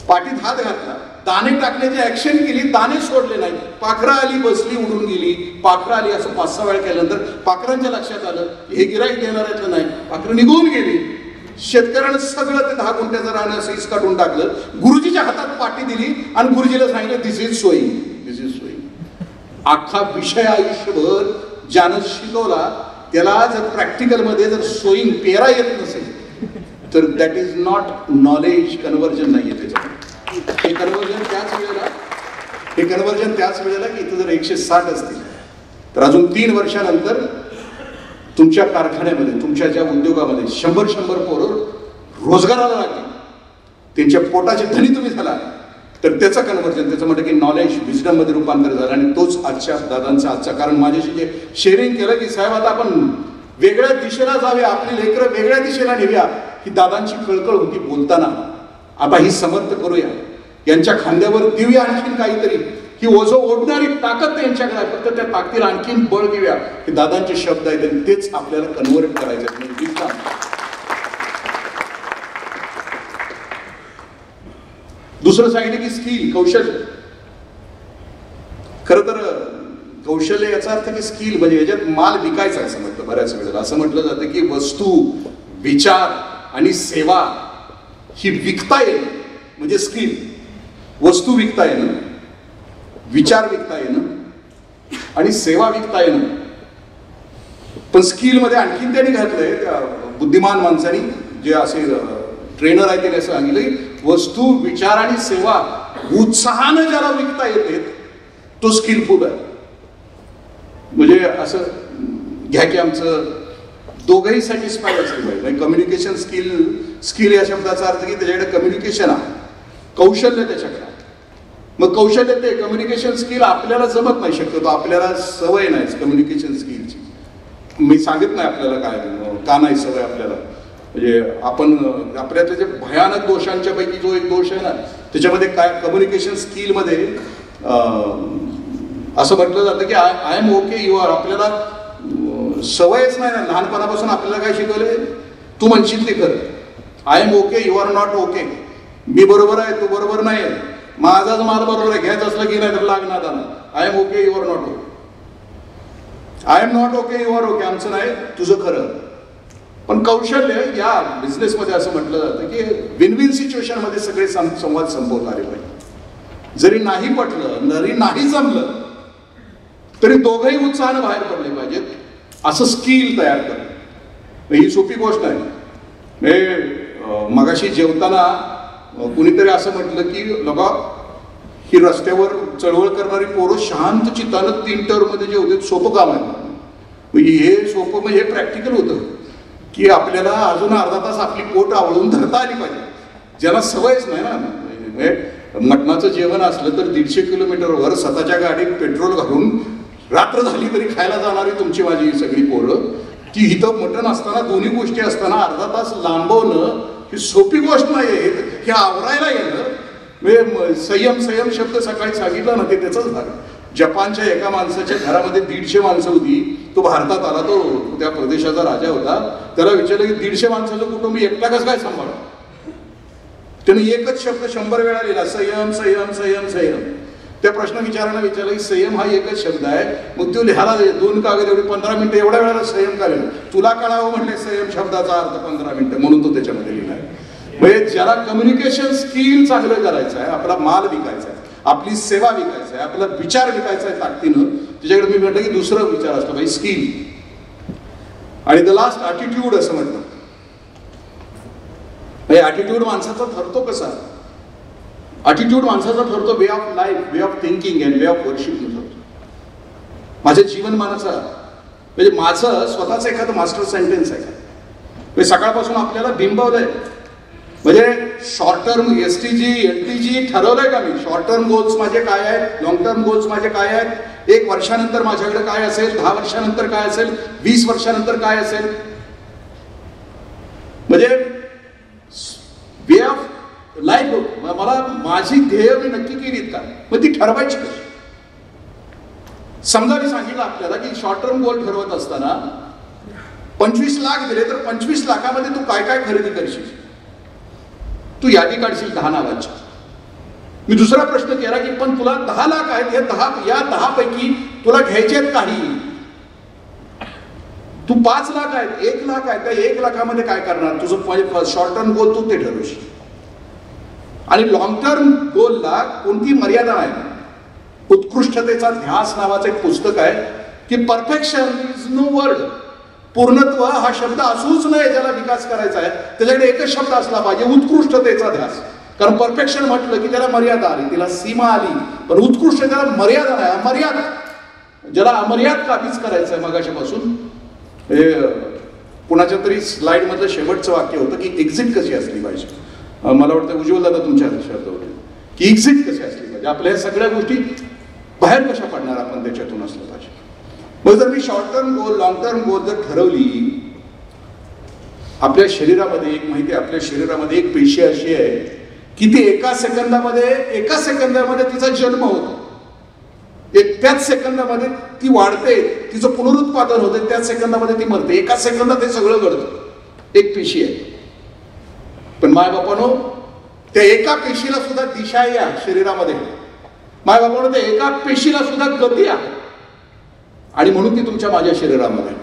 पाटीत हात घातला, दाणे टाकण्याची ऍक्शन केली, दाणे सोडले नाही. पाखरं आली, बसली, उडून गेली. पाखरं आली असं 5-6 वेळा केल्यानंतर पाखरांच्या लक्षात आलं हे गिराईक देणार आहेत नाही, पाखरं निघून गेली. शेतकऱ्यानं सगळं ते 10 गुंठ्याचं रान असं काढून टाकलं, गुरुजीच्या हातात पाटी दिली आणि गुरुजीला सांगितलं this is sowing, this is sowing. अख्खा विषय आयुष्यभर ज्यानं शिकवला त्याला जर प्रॅक्टिकलमध्ये जर सोईंग पेरा येत नसेल तर that is not knowledge. Conversion नाही आहे त्याच्यात. हे कन्व्हर्जन त्याच वेळेला की इथं जर 160 असतील तर अजून 3 वर्षानंतर तुमच्या कारखान्यामध्ये, तुमच्या ज्या उद्योगामध्ये 100 पोरं रोजगाराला लागली, त्यांच्या पोटाचे धनी तुम्ही झाला, तर त्याचं कन्व्हर्जन, त्याचं म्हटलं की नॉलेज विजडम मध्ये रूपांतर झालं. आणि तोच आजच्या दादांचा आजचा, कारण माझ्याशी जे शेअरिंग केलं की साहेब आता आपण वेगळ्या दिशेला जाऊया, आपली लेकरं वेगळ्या दिशेला नेऊया, ही दादांची कळकळ होती बोलताना. आता ही समर्थ करूया, यांच्या खांद्यावर देऊया आणखीन काहीतरी, ही ओझं ओढणारी ताकद त्यांच्याकडे आहे, फक्त त्या ताकदीला आणखीन बळ देऊया. हे दादांचे शब्द आहेत आणि तेच आपल्याला कन्व्हर्ट करायचे. दुसरं सांगितलं की स्किल, कौशल्य. खरं तर कौशल्य याचा अर्थ की स्किल म्हणजे याच्यात माल विकायचा असं म्हटलं. बऱ्याच वेळेला असं म्हटलं जातं की वस्तू, विचार आणि सेवा ही विकता येणं म्हणजे स्किल. वस्तू विकता येणं, विचार विकता येणं आणि सेवा विकता येणं. पण स्किल मध्ये आणखीन त्यांनी घातलंय, त्या बुद्धिमान माणसांनी, जे असे ट्रेनर आहे त्याने असं सांगितलंय, वस्तू, विचार आणि सेवा उत्साहानं ज्याला विकता येते तो स्किलफुल आहे. म्हणजे असं घ्या की आमचं दोघंही सॅटिस्फाईड असेल पाहिजे. कम्युनिकेशन स्किल या शब्दाचा अर्थ की त्याच्याकडे कम्युनिकेशन आहे, कौशल्य त्याच्याकडे. मग कौशल्य ते कम्युनिकेशन स्किल आपल्याला जमत नाही, शक्यतो आपल्याला सवय नाही कम्युनिकेशन स्किलची. मी सांगित नाही आपल्याला काय का नाही सवय आपल्याला. म्हणजे आपण आपल्यातल्या जे भयानक दोषांच्या पैकी जो एक दोष आहे ना, त्याच्यामध्ये काय कम्युनिकेशन स्किलमध्ये असं म्हटलं जातं की I am okay you are. आपल्याला सवयच नाही ना, लहानपणापासून आपल्याला काय शिकवलंय, तू म्हणशील ते खरं, I am okay you are not okay. मी बरोबर आहे, तू बरोबर नाही आहे, माझाच माल बरोबर आहे, घ्यायचं असलं की नाही तर लागणार आला. I am okay, you are not okay. I am not okay, you are okay, आमचं नाही तुझं खरं. पण कौशल्य या बिझनेसमध्ये असं म्हटलं जातं की विन विन सिच्युएशन मध्ये सगळे संवाद संपवता आले पाहिजे. जरी नाही पटलं, जरी नाही जमलं तरी दोघंही उत्साहानं बाहेर पडले पाहिजेत, असं स्किल तयार करणं ही सोपी गोष्ट आहे. मगाशी जेवताना कुणीतरी असं म्हटलं की बघा, ही रस्त्यावर चळवळ करणारी पोरं शांत चित्तानं 3 टर्ममध्ये जेवतात, सोपं काम आहे. हे सोपं म्हणजे हे प्रॅक्टिकल होतं की आपल्याला अजून अर्धा तास आपली पोट आवळून धरता आली पाहिजे. ज्याला सवयच नाही ना, मटणाचं जेवण असलं तर 150 किलोमीटरवर स्वतःच्या गाडीत पेट्रोल घालून रात्र झाली तरी खायला जाणारी तुमची माझी सगळी पोरं, की इथं मटण असताना दोन्ही गोष्टी असताना अर्धा तास लांबवणं ही सोपी गोष्ट नाही. हे आवरायला येणं संयम संयम शब्द सकाळी सांगितला ना, ते त्याचंच भाग. जपानच्या एका माणसाच्या घरामध्ये 150 माणसं होती. तो भारतात आला, तो त्या प्रदेशाचा राजा होता. त्याला विचारलं की 150 माणसाचं कुटुंब एकटा कसं काय सांभाळ. त्याने एकच शब्द 100 वेळा लिहिला, संयम संयम संयम संयम. त्या प्रश्न विचारायला विचारलं की संयम हा एकच शब्द आहे, मग तो लिहायला 2 कागद एवढे 15 मिनिटं, एवढ्या वेळाला संयम का लिहिलं. तुला कळावं म्हणले संयम शब्दाचा अर्थ 15 मिनिटं, म्हणून तो त्याच्यामध्ये लिहिला आहे. म्हणजे ज्याला कम्युनिकेशन स्किल चांगलं करायचं आहे, आपला माल विकायचा आहे, आपली सेवा विकायचं आहे, आपला विचार विकायचा आहे ताकदीनं, त्याच्याकडे मी म्हटलं की दुसरं विचार असतो भाई, स्किल. आणि द लास्ट ॲटिट्यूड असं म्हटलं. ॲटिट्यूड माणसाचा ठरतो कसा. ॲटिट्यूड माणसाचा ठरतो way of life, way of thinking and way of worship ठरतो. माझ्या जीवनमानाचा म्हणजे माझं स्वतःचं एखादं मास्टर सेंटेन्स आहे. म्हणजे सकाळपासून आपल्याला बिंबवलंय, म्हणजे शॉर्ट टर्म STG LTG ठरवलंय का मी. शॉर्ट टर्म गोल्स माझे काय आहेत, लॉंग टर्म गोल्स माझे काय आहेत, 1 वर्षानंतर माझ्याकडे काय असेल, 10 वर्षानंतर काय असेल, 20 वर्षानंतर काय असेल. म्हणजे वे ऑफ लाईफ. मला माझी ध्येय मी नक्की केलीत का, मग ती ठरवायची कशी. समजा मी सांगितलं आपल्याला की शॉर्ट टर्म गोल ठरवत असताना 25 लाख दिले, तर 25 लाखामध्ये तू काय काय खरेदी करशील. तू यादी काढशील 10 नावांची. मी दुसरा प्रश्न केला की पण तुला 10 लाख आहेत, या 10 पैकी तुला घ्यायचे आहेत काही. तू 5 लाख आहेत, 1 लाख आहेत, त्या 1 लाखामध्ये काय करणार. तुझं शॉर्ट टर्म गोल तू ते ठरवशील. आणि लॉंग टर्म गोलला कोणती मर्यादा आहे. उत्कृष्टतेचा ध्यास नावाचं एक पुस्तक आहे की परफेक्शन इज नो वर्ड. पूर्णत्व हा शब्द असूच नये ज्याला विकास करायचा आहे, त्याच्याकडे एकच शब्द असला पाहिजे, उत्कृष्टतेचा ध्यास. कारण परफेक्शन म्हटलं की त्याला मर्यादा आली, तिला सीमा आली, पण उत्कृष्ट त्याला मर्यादा नाही, अमर्याद. ज्याला अमर्याद काबीज करायचं आहे. मगाच्यापासून हे कुणाच्या तरी स्लाइड मधलं शेवटचं वाक्य होतं की एक्झिट कशी असली पाहिजे. मला वाटतं उज्ज्वल दादा तुमच्या शब्द होते की एक्झिट कशी असली पाहिजे, आपल्या ह्या सगळ्या गोष्टी बाहेर कशा पडणार आपण त्याच्यातून असलं पाहिजे. मग जर मी short term goal long term goal जर ठरवली, आपल्या शरीरामध्ये एक माहिती आहे, आपल्या शरीरामध्ये एक पेशी अशी आहे की ती एका सेकंदामध्ये तिचा जन्म होतो, त्याच सेकंदामध्ये ती वाढते, तिचं पुनरुत्पादन होते, त्याच सेकंदामध्ये ती मरते. एका सेकंदात हे सगळं घडतं. एक पेशी आहे. पण मायबापानो त्या एका पेशीला सुद्धा दिशा आहे शरीरामध्ये. मायबापानो त्या एका पेशीला सुद्धा गती आहे, आणि म्हणून ती तुमच्या माझ्या शरीरामध्ये.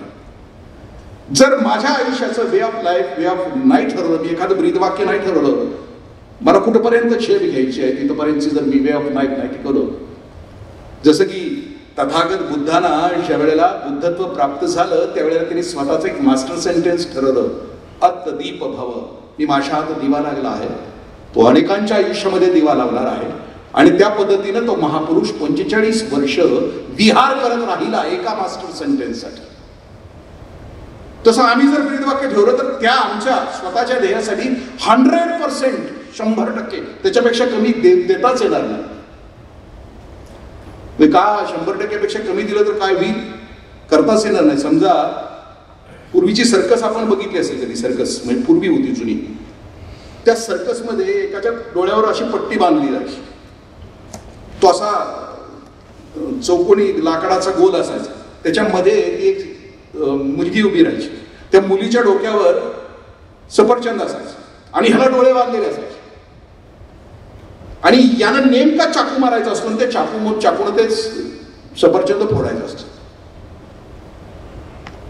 जर माझ्या आयुष्याचं way of life, way of नाही ठरवलं, मी एखादं ब्रीदवाक्य नाही ठरवलं, मला कुठपर्यंत झेप घ्यायची आहे तिथपर्यंतची जर मी वे ऑफ लाईफ नाही ठरवलं. जसं की तथागत बुद्धांना ज्या वेळेला बुद्धत्व प्राप्त झालं त्यावेळेला त्यांनी स्वतःचं एक मास्टर सेंटेन्स ठरवलं, अत्दीप भव. मी माझ्या हात दिवा लागला आहे, तो अनेकांच्या आयुष्यामध्ये दिवा लावणार आहे. आणि त्या पद्धतीनं तो महापुरुष 45 वर्ष विहार करत राहिला एका मास्टर सेंटेन्ससाठी. तसं आम्ही जर ब्रीदवाक्य ठेवलं तर त्या आमच्या स्वतःच्या ध्येयासाठी 100%, 100%, त्याच्यापेक्षा कमी देताच येणार नाही. का 100% पेक्षा कमी दिलं तर काय होईल, करताच येणार नाही. समजा पूर्वीची सर्कस आपण बघितली असेल कधी. सर्कस म्हणजे पूर्वी होती जुनी. त्या सर्कसमध्ये एकाच्या डोळ्यावर अशी पट्टी बांधली जायची, तो असा चौकोनी लाकडाचा गोल असायचा, त्याच्यामध्ये एक मुलगी उभी राहायची, त्या मुलीच्या डोक्यावर सफरचंद असायचं आणि ह्याला डोळे बांधलेले असायचे. आणि यानं नेमका चाकू मारायचा असतो, ते चाकून ते सफरचंद फोडायचं असतं.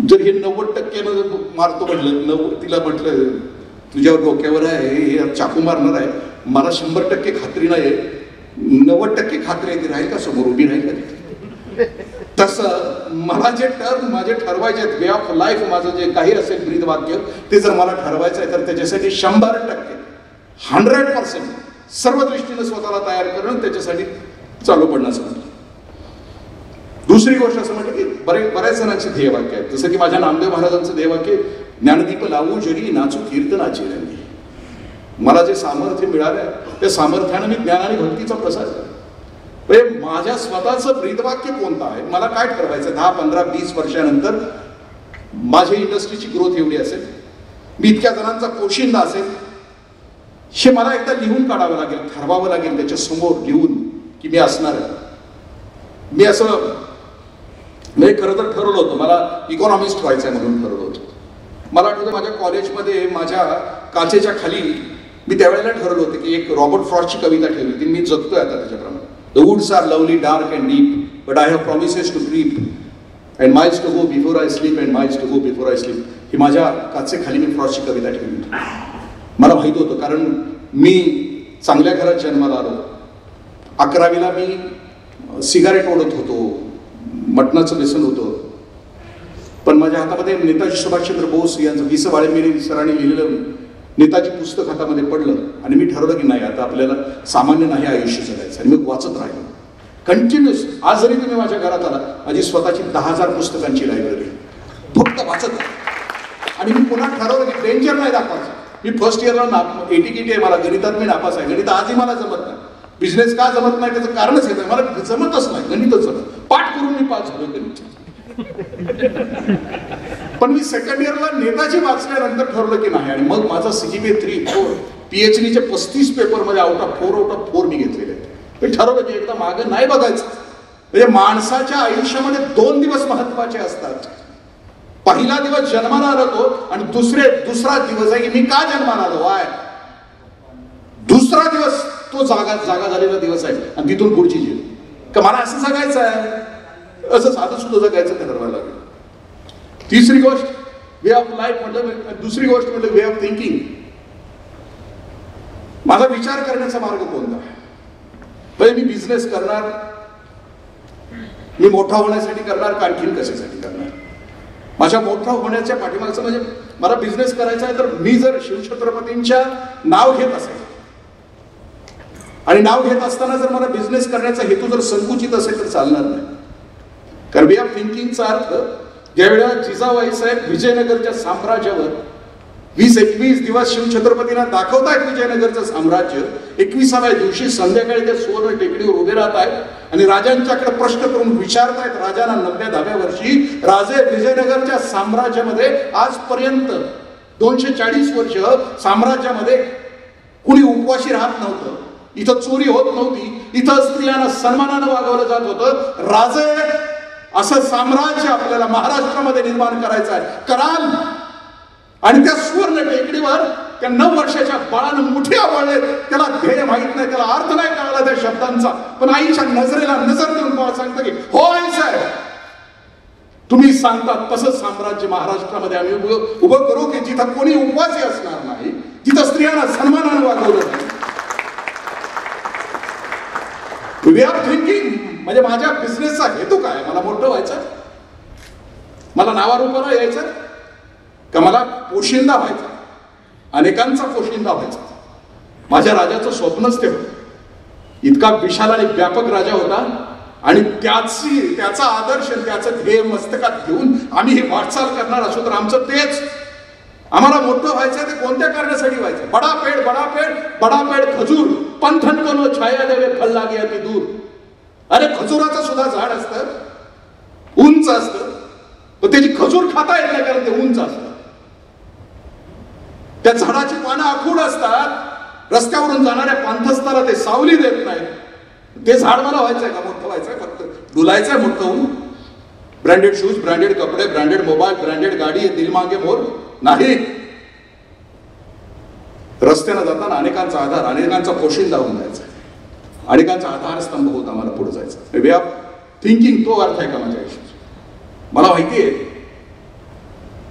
जर हे 90% मारतो म्हटलं, तिला म्हटलं तुझ्या डोक्यावर आहे हे चाकू मारणार आहे, मला 100% खात्री नाही, 90% खात्री आहे ती राहील का समोर उभी राहील का? तसं मला जे माझे ठरवायचे वे ऑफ लाईफ, माझं जे काही असेल ब्रीद वाक्य, ते जर मला ठरवायचं आहे तर त्याच्यासाठी 100% 100% सर्व दृष्टीने स्वतःला तयार करणं, त्याच्यासाठी चालू पडणं असं म्हटलं. दुसरी गोष्ट असं म्हटलं की बऱ्याच जणांचे ध्येयवाक्य आहेत, जसं की माझ्या नामदेव महाराजांचं ध्येयवाक्य ज्ञानदीप लावू जरी नाचू कीर्तनाची रंगी. मला जे सामर्थ्य मिळालंय त्या सामर्थ्यानं मी ज्ञान आणि भक्तीचा प्रसार करतो. माझ्या स्वतःचं ब्रीदवाक्य कोणतं आहे, मला काय ठरवायचं 10, 15, 20 वर्षानंतर माझ्या इंडस्ट्रीची ग्रोथ एवढी असेल, मी इतक्या जणांचा पोशिंदा असेल, हे मला एकदा लिहून काढावं लागेल, ठरवावं लागेल त्याच्या समोर लिहून की मी असणार आहे. मी असं म्हणजे खरं तर ठरवलं होतं मला इकॉनॉमिस्ट व्हायचं आहे म्हणून ठरवलं होतं. मला आठवतं माझ्या कॉलेजमध्ये माझ्या काचेच्या खाली मी त्यावेळेला ठरवलं होतं की एक रॉबर्ट फ्रॉस्टची कविता ठेवली, ती मी जगतोय आता त्याच्याप्रमाणे. The woods are lovely dark and deep but I have promises to creep and miles to go before I sleep and miles to go before I sleep. ही माझ्या काचेखाली मी फ्रॉस्टची कविता ठेवली होती. मला माहित होतं कारण मी चांगल्या घरात जन्माला आलो. 11वीला मी सिगारेट ओढत होतो, मटणाचं व्यसन होतं, पण माझ्या हातामध्ये नेताजी सुभाषचंद्र बोस यांचं वि. स. वाळंबे सरांनी लिहिलेलं नेताजी पुस्तक हातामध्ये पडलं आणि मी ठरवलं की नाही आता आपल्याला सामान्य नाही आयुष्य जगायचं. आणि मी वाचत राहिलो कंटिन्युअस. आज जरी तुम्ही माझ्या घरात आला, माझी स्वतःची 10,000 पुस्तकांची लायब्ररी, फक्त वाचत आहे. आणि मी पुन्हा ठरवलं की डेंजर नाही दाखवायचं. मी फर्स्ट इयरला 80 आहे, मला गणितात मी नापास आहे, गणित आजही मला जमत नाही. बिझनेस का जमत नाही त्याचं कारणच येतं, मला जमतच नाही, गणितच जमत. पाठ करून मी पास झालो गणित. पण मी सेकंड इयरला नेताजी वाचल्यानंतर ठरवलं की नाही. आणि मग माझा CGPA 3-4 PhDचे 35 पेपरमध्ये आउट ऑफ 4 मी घेतलेले आहेत. मी ठरवलं की एकदा मागं नाही बघायचं. म्हणजे माणसाच्या आयुष्यामध्ये 2 दिवस महत्वाचे असतात. पहिला दिवस जन्माला आलो तो आणि दुसरा दिवस आहे की मी का जन्माला आलो आहे. दुसरा दिवस तो जागा झालेला दिवस आहे आणि तिथून पुढची जीव का मला असं जगायचं आहे, असं साधं सुद्धा जगायचं ठरवायला लागेल. तिसरी गोष्ट वे ऑफ लाईफ म्हटलं. दुसरी गोष्ट म्हटलं वे ऑफ थिंकिंग. माझा विचार करण्याचा मार्ग कोणता. पहिले मी बिझनेस करणार, मी मोठा होण्यासाठी करणार का आणखीन कशासाठी करणार. माझ्या मोठा होण्याच्या पाठीमागचं म्हणजे मला बिझनेस करायचा आहे तर मी जर शिवछत्रपतींच्या नाव घेत असेल आणि नाव घेत असताना जर मला बिझनेस करण्याचा हेतू जर संकुचित असेल तर चालणार नाही. कारण वे ऑफ थिंकिंगचा अर्थ ज्यावेळेला जिजाबाई साहेब विजयनगरच्या साम्राज्यावर 20-21 दिवस शिवछत्रपतींना दाखवतायत विजयनगरचं साम्राज्य, 21व्या दिवशी संध्याकाळी ते सुवर्ण टेकडीवर उभे राहत आहेत आणि राजांच्याकडे प्रश्न करून विचारतायत राजांना 90व्या वर्षी, राजे विजयनगरच्या साम्राज्यामध्ये आजपर्यंत 240 वर्ष साम्राज्यामध्ये कुणी उपवाशी राहत नव्हतं, इथं चोरी होत नव्हती, इथं स्त्रियांना सन्मानानं वागवलं जात होतं. राजे असं साम्राज्य आपल्याला महाराष्ट्रामध्ये निर्माण करायचं आहे, कराल. आणि त्या सुवर्ण टेकडीवर त्या 9 वर्षाच्या बाळानं मुठी आवडले. त्याला ध्येय माहित नाही, त्याला अर्थ नाही कळाला त्या शब्दांचा, पण आईच्या नजरेला नजर देऊन बाळ सांगतं की हो आई साहेब तुम्ही सांगतात तसंच साम्राज्य महाराष्ट्रामध्ये आम्ही उभं करू की जिथं कोणी उपवासी असणार नाही, जिथं स्त्रियांना सन्मानानं वागवलं जाईल. वे ऑफ थिंकिंग म्हणजे माझ्या बिझनेसचा हेतू काय. मला मोठं व्हायचं, मला नावारूपाला यायचं का मला पोशिंदा व्हायचा, अनेकांचा पोशिंदा व्हायचा. माझ्या राजाचं स्वप्नच ते होतं. इतका विशाल आणि व्यापक राजा होता आणि त्याचा आदर्श त्याचं ध्येय मस्तकात घेऊन आम्ही ही वाटचाल करणार असो तर आमचं तेच. आम्हाला मोठं व्हायचं ते कोणत्या कारणासाठी व्हायचं. बडा पेड खजूर पंथन कलो छाया देवे फल लागे अति दूर. अरे खजुराचं सुद्धा झाड असतं, उंच असतं, पण त्याची खजूर खाता येत नाही कारण ते उंच असतं. त्या झाडाची पानं आखूड असतात, रस्त्यावरून जाणाऱ्या पांथस्ताला ते सावली देत नाहीत. ते झाड मला व्हायचंय का मोठं व्हायचंय, फक्त डुलायचंय मोठं होऊन. ब्रँडेड शूज, ब्रँडेड कपडे, ब्रँडेड मोबाईल, ब्रँडेड गाडी, दिल मागे मोर नाही. रस्त्यानं जाताना अनेकांचा आधार, अनेकांचा पोशिंदा होऊन जायचा. अनेकांचा आधारस्तंभ होता मला पुढे जायचा. वे ऑफ थिंकिंग तो अर्थ आहे का माझ्या आयुष्याचा? मला माहिती आहे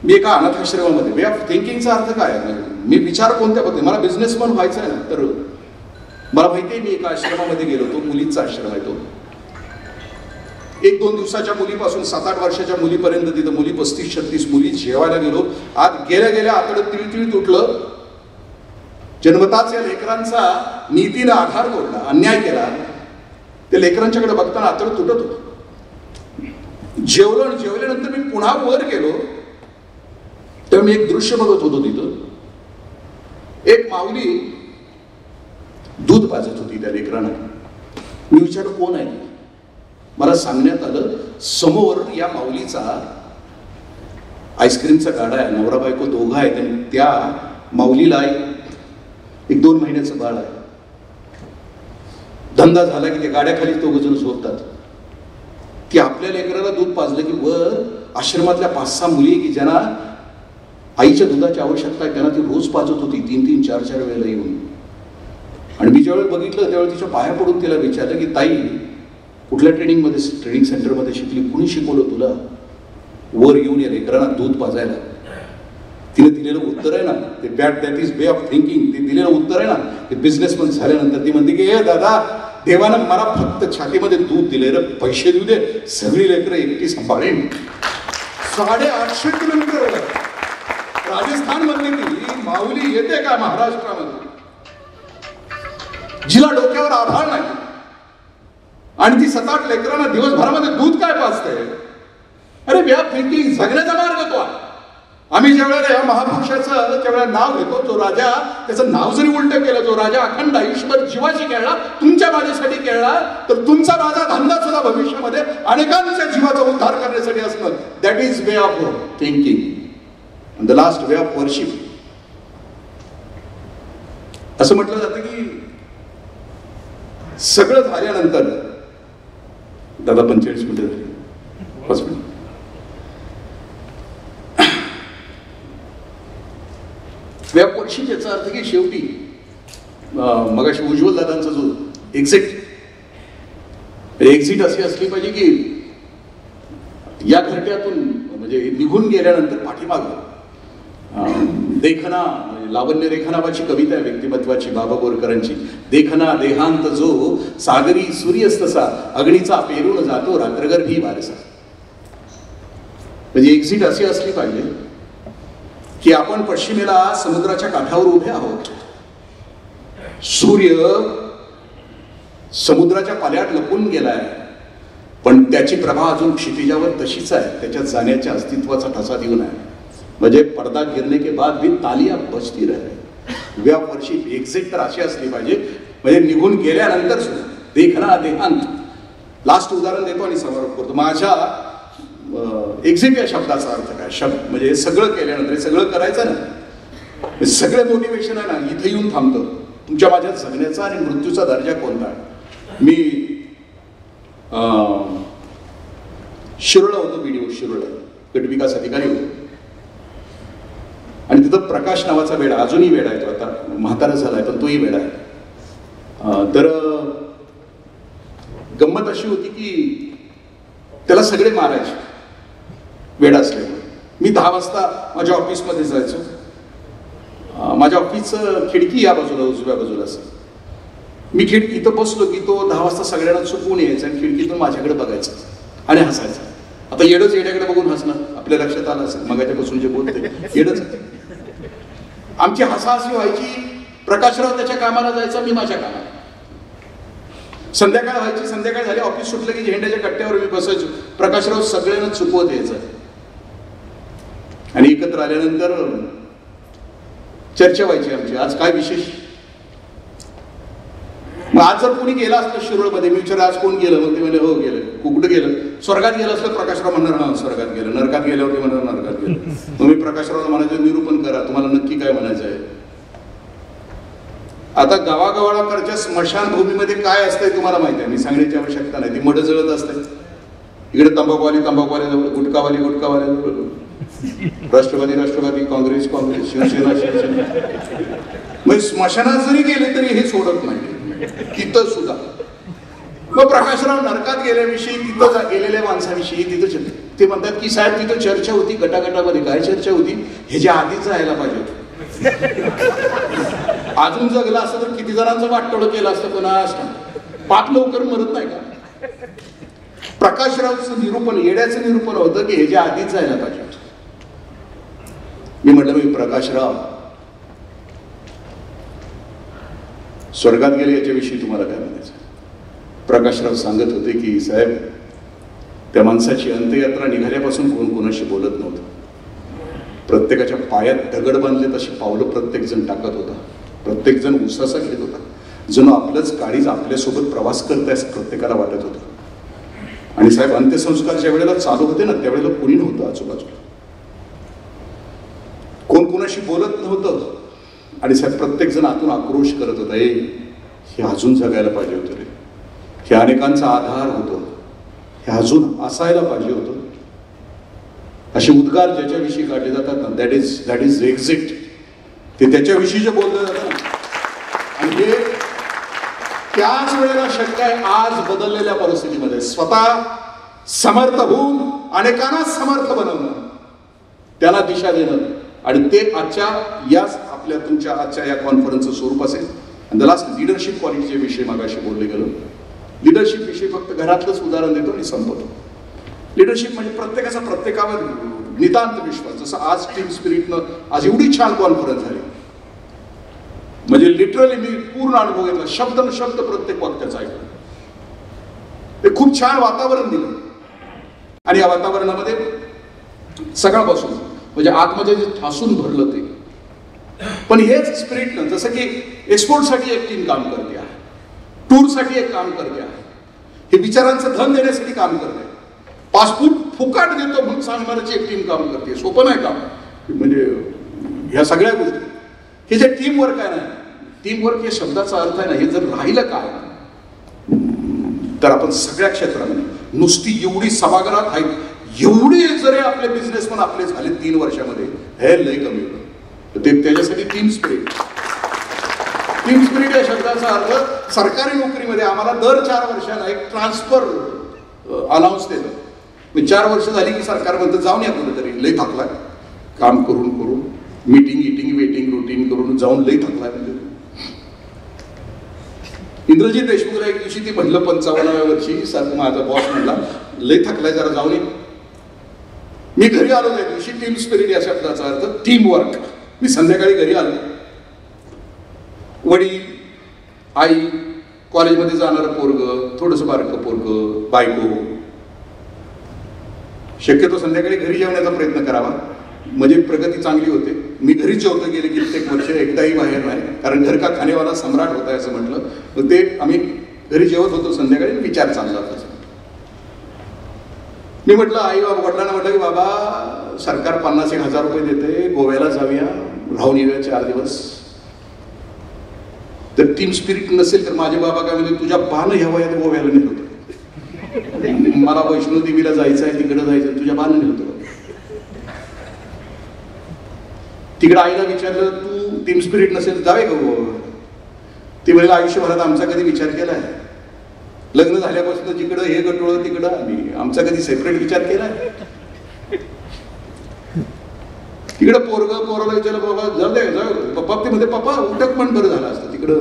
मी एका अनाथ आश्रमामध्ये. वे ऑफ थिंकिंगचा अर्थ काय आहे? मी विचार कोणत्या पद्धती, मला बिझनेसमन व्हायचं आहे ना, तर मला माहिती आहे मी एका आश्रमामध्ये गेलो. तो मुलींचा आश्रम आहे. तो 1-2 दिवसाच्या मुलीपासून 7-8 वर्षाच्या मुलीपर्यंत तिथं मुली 35-36 मुली. जेवायला गेलो. आत गेल्या गेल्या आतडं तिळतिळ तुटलं. जन्मताच या लेकरांचा नीतीनं आधार तोडला, अन्याय केला. ते लेकरांच्याकडे बघताना आतडं तुटत होतं. जेवलो आणि जेवल्यानंतर मी पुन्हा वर गेलो तेव्हा मी एक दृश्य बघत होतो. तिथं एक माऊली दूध पाजत होती त्या लेकरांना. मी विचारलं कोण आहे? मला सांगण्यात आलं समोर या माऊलीचा आईस्क्रीमचा गाडा आहे. नवरा बायको दोघं आहेत आणि त्या माऊलीला एक 2 महिन्याचं बाळ आहे. धंदा झाला की त्या गाड्याखाली दोघं जण झोपतात. ती आपल्या लेकराला दूध पाजलं की वर आश्रमातल्या 5-6 मुली की ज्यांना आईच्या दुधाची आवश्यकता आहे त्यांना ती रोज पाजत होती 3-3, 4-4 वेळेला येऊन. आणि मी ज्यावेळी बघितलं त्यावेळी तिच्या पाया पडून तिला विचारलं की ताई कुठल्या ट्रेनिंग सेंटरमध्ये शिकली, कुणी शिकवलं तुला वर येऊन या लेकरांना दूध पाजायला? तिने दिलेलं उत्तर आहे ना ते that is way of thinking. ते दिलेलं उत्तर आहे ना ते बिझनेसमन झाल्यानंतर ती म्हणते की हे दादा देवानं मला फक्त छातीमध्ये दूध दिले रे, पैसे देऊ दे, सगळी लेकरं एकटी सांभाळेन. 850 किलोमीटर राजस्थान मधली ती माऊली येते का महाराष्ट्रामध्ये जिला डोक्यावर आभाळ नाही आणि ती 7-8 लेकरांना दिवसभरामध्ये दूध काय पाजते? अरे वे ऑफ थिंकिंग जगण्याचा मार्ग तो आहे. आम्ही ज्यावेळेला या महापुरुषाचं ज्यावेळेला नाव घेतो, जो राजा त्याचं नाव जरी उलट केलं, जो राजा अखंड आयुष्यभर जीवाशी खेळला, तुमच्या माझ्यासाठी खेळला, तर तुमचा माझा धंदा सुद्धा भविष्यामध्ये अनेकांच्या जीवाचा उद्धार करण्यासाठी असणार. That is way of thinking. The last way of worship. असं म्हटलं जातं की सगळं झाल्यानंतर दादा 45 मिनिटं झाली, 5 मिनिट. वे ऑफ वर्शिप याचा अर्थ की शेवटी मगाशी उज्ज्वल दादांचा जो एक्झिट अशी असली पाहिजे की या घरट्यातून म्हणजे निघून गेल्यानंतर पाठीमागं देखना लावण्य रेखा नावाची कविता आहे व्यक्तिमत्वाची बाबा बोरकरांची. देखना देहांत जो सागरी सूर्यस्त तसा अग्नीचा पेरून जातो रात्रगर्भी वारसा. म्हणजे एक्झिट अशी असली पाहिजे की आपण पश्चिमेला समुद्राच्या काठावर उभे आहोत. सूर्य समुद्राच्या पाण्यात लपून गेलाय पण त्याची प्रभा अजून क्षितिजावर तशीच आहे. त्याच्यात जाण्याच्या अस्तित्वाचा ठसा देऊन आहे. म्हणजे पडदा गिरने के बाद भी तालियां बजती रहे. वे ऑफ वर्शिप एक्झिट तर अशी असली पाहिजे म्हणजे निघून गेल्यानंतर सुद्धा देखना देहांत. लास्ट उदाहरण देतो आणि समारोप करतो. माझ्या एक्झिट या शब्दाचा अर्थ काय? शब्द म्हणजे सगळं केल्यानंतर सगळं करायचं ना, सगळं मोटिवेशन आहे ना इथे येऊन थांबतं. तुमच्या माझ्या जगण्याचा आणि मृत्यूचा दर्जा कोणता आहे? मी शिरोळा होतो, व्हिडिओ शिरोळा गटविकास अधिकारी होतो आणि तिथं प्रकाश नावाचा वेडा, अजूनही वेडा आहे तो, आता म्हातारा झालाय पण तोही वेडा आहे. तर गंमत अशी होती की त्याला सगळे मारायचे वेडा असल्यामुळे. मी 10 वाजता माझ्या ऑफिसमध्ये जायचो. माझ्या ऑफिसचं खिडकी या बाजूला उजव्या बाजूला असं. मी इथं बसलो की तो 10 वाजता सगळ्यांना चुकवून यायचा आणि खिडकीतून माझ्याकडे बघायचा आणि हसायचा. आता येडच येड्याकडे बघून हसणं आपल्या लक्षात आलं असेल मगाच्यापासून जे बोलते येडच. आमची हसाहसी व्हायची. प्रकाशराव त्याच्या कामाला जायचा, मी माझ्या कामाला. संध्याकाळ व्हायची, संध्याकाळ झाली ऑफिस सुटलं की झेंड्याच्या कट्ट्यावर मी बसायचो. प्रकाशराव सगळ्यांना चुकवत यायचं आणि एकत्र आल्यानंतर चर्चा व्हायची आमची, आज काय विशेष. मग आज जर कोणी गेला असतं शिरोळमध्ये, मी विचारलं आज कोण गेलं, मग ते म्हणजे हो गेलं. कुठं गेलं? स्वर्गात गेलं असलं प्रकाशराव म्हणणार हा स्वर्गात गेलं. नरकात गेल्यावर ते म्हणणार नरकात गेलं. मग मी प्रकाशरावला म्हणायचं निरूपण करा, तुम्हाला नक्की काय म्हणायचं आहे. आता गावागावाकडच्या स्मशानभूमीमध्ये काय असतंय तुम्हाला माहिती आहे, मी सांगण्याची आवश्यकता नाही. ती मड जळत असते. इकडे तंबाखूवाली तंबाखूवाल्याजवळ, गुटखावाली, राष्ट्रवादी, काँग्रेस, शिवसेना. मग स्मशानात जरी गेले तरी हे सोडत नाही तिथं सुद्धा. मग प्रकाशराव नरकात गेल्याविषयी तिथं गेलेल्या माणसाविषयी तिथं ते म्हणतात की साहेब तिथं चर्चा होती गटागटामध्ये. काय चर्चा होती? ह्याच्या आधीच जायला पाहिजे होतं. अजून जगला असतं तर किती जणांचं वाटोळं केलं असतं कोणा असतं. पाप लवकर मरत नाही का? प्रकाशरावचं निरूपण, येड्याचं निरूपण होतं की ह्याच्या आधीच जायला पाहिजे होतं. मी म्हटलं मी प्रकाशराव स्वर्गात गेले याच्याविषयी तुम्हाला काय म्हणायचं? प्रकाशराव सांगत होते की साहेब त्या माणसाची अंत्ययात्रा निघाल्यापासून कोण कोणाशी बोलत नव्हतं. प्रत्येकाच्या पायात दगड बांधले तशी पावलं प्रत्येक जण टाकत होता. प्रत्येक जण उसासा घेत होता. जणू आपलंच काळीज आपल्यासोबत प्रवास करताय असं प्रत्येकाला वाटत होतं. आणि साहेब अंत्यसंस्कार ज्या वेळेला चालू होते ना त्यावेळेला कुणी नव्हतं आजूबाजूला. कोण कोणाशी बोलत नव्हतं. आणि साहेब प्रत्येक जण आतून आक्रोश करत होता, हे अजून जगायला पाहिजे होतं रे, हे अनेकांचा आधार होतं, हे अजून असायला पाहिजे होतं. असे उद्गार ज्याच्याविषयी काढले जातात ना दॅट इज एक्झिट. ते त्याच्याविषयी जे बोललं जातं ना. आणि हे त्याच वेळेला शक्य आहे आज बदललेल्या परिस्थितीमध्ये स्वतः समर्थ होऊन अनेकांना समर्थ बनवणं, त्यांना दिशा देणं. आणि ते आजच्या याच आपल्या तुमच्या आजच्या या कॉन्फरन्सचं स्वरूप असेल. आणि द लास्ट लिडरशिप क्वालिटीच्या विषयी मागाशी बोलले गेलो. लिडरशिप विषयी फक्त घरातलंच उदाहरण देतो आणि संपवतो. लिडरशिप म्हणजे प्रत्येकाचा प्रत्येकावर नितांत विश्वास. जसं आज टीम स्पिरिटनं आज एवढी छान कॉन्फरन्स झाली, म्हणजे लिटरली मी पूर्ण अनुभव घेतला, शब्द न शब्द प्रत्येक वक्त्याचा ऐकलं. ते खूप छान वातावरण दिलं. आणि या वातावरणामध्ये सगळ्यापासून म्हणजे आतमध्ये जे ठासून भरलं ते. पण हेच स्पिरिटनं जसं की एक्सपोर्टसाठी एक टीम काम करते आहे, टूरसाठी एक काम करते आहे, हे विचारांचं धन देण्यासाठी काम करते, पासपोर्ट फुकाट देतो म्हणून सांगणाऱ्याची एक टीम काम करते. सोपं नाही काम. म्हणजे ह्या सगळ्या गोष्टी हे जे टीम वर्क आहे ना, टीम वर्क या शब्दाचा अर्थ आहे ना, हे जर राहिलं काय तर आपण सगळ्या क्षेत्रामध्ये नुसती एवढी सभागृहात आहेत, एवढे जरी आपले बिझनेसमन आपले झाले 3 वर्षामध्ये, हे लय कमी होतं. ते त्याच्यासाठी टीम स्पिरिट या शब्दाचा अर्थ सरकारी नोकरीमध्ये आम्हाला दर 4 वर्षाला एक ट्रान्सफर अनाऊन्स देतं. 4 वर्ष झाली की सरकार म्हणतं जाऊन या कुठेतरी, लय थकलाय काम करून मीटिंग वेटिंग रुटीन करून जाऊन लय थकलाय. म्हणजे इंद्रजित देशमुखला एक दिवशी ती म्हणलं 55व्या वर्षी सारखं माझा बॉस म्हणला लय थकलाय जरा जाऊन ये. मी घरी आलो त्या दिवशी. टीम स्पिरिट या शब्दाचा अर्थ टीम वर्क. मी संध्याकाळी घरी आलो. वडील, आई, कॉलेजमध्ये जाणारं पोरग, थोडंसं बारकं पोरग, बायको. शक्यतो संध्याकाळी घरी जेवण्याचा प्रयत्न करावा म्हणजे प्रगती चांगली होते. मी घरी जेवतो गेले कित्येक वर्ष, एकदाही बाहेर नाही, कारण घर का खानेवाला सम्राट होता असं म्हटलं. मग ते आम्ही घरी जेवत होतो संध्याकाळी. विचार चालला होता. मी म्हटलं आई बाबा वडिलांना म्हटलं की बाबा सरकार 50,000 रुपये देते, गोव्याला जाऊया, राहून येऊया 4 दिवस. तर टीम स्पिरिट नसेल तर माझे बाबा काय म्हणजे तुझ्या बानं ह्या वयात गोव्याला नेत होतं. मला वैष्णोदेवीला जायचं आहे, तिकडे जायचं, तुझ्या बानं नेत होतं. तिकडे आईला विचारलं तू टीम स्पिरिट नसेल जावे का गोवा? ती म्हणजे आयुष्यभरात आमचा कधी विचार केलाय? लग्न झाल्यापासून जिकडं हे गटोळं तिकडं आम्ही, आमचा कधी सेपरेट विचार केलाय? तिकडं पोराला विचारलं बाबा जाऊ दे पप्पा, ते मध्ये पप्पा उठक पण बरं झालं असतं. तिकडं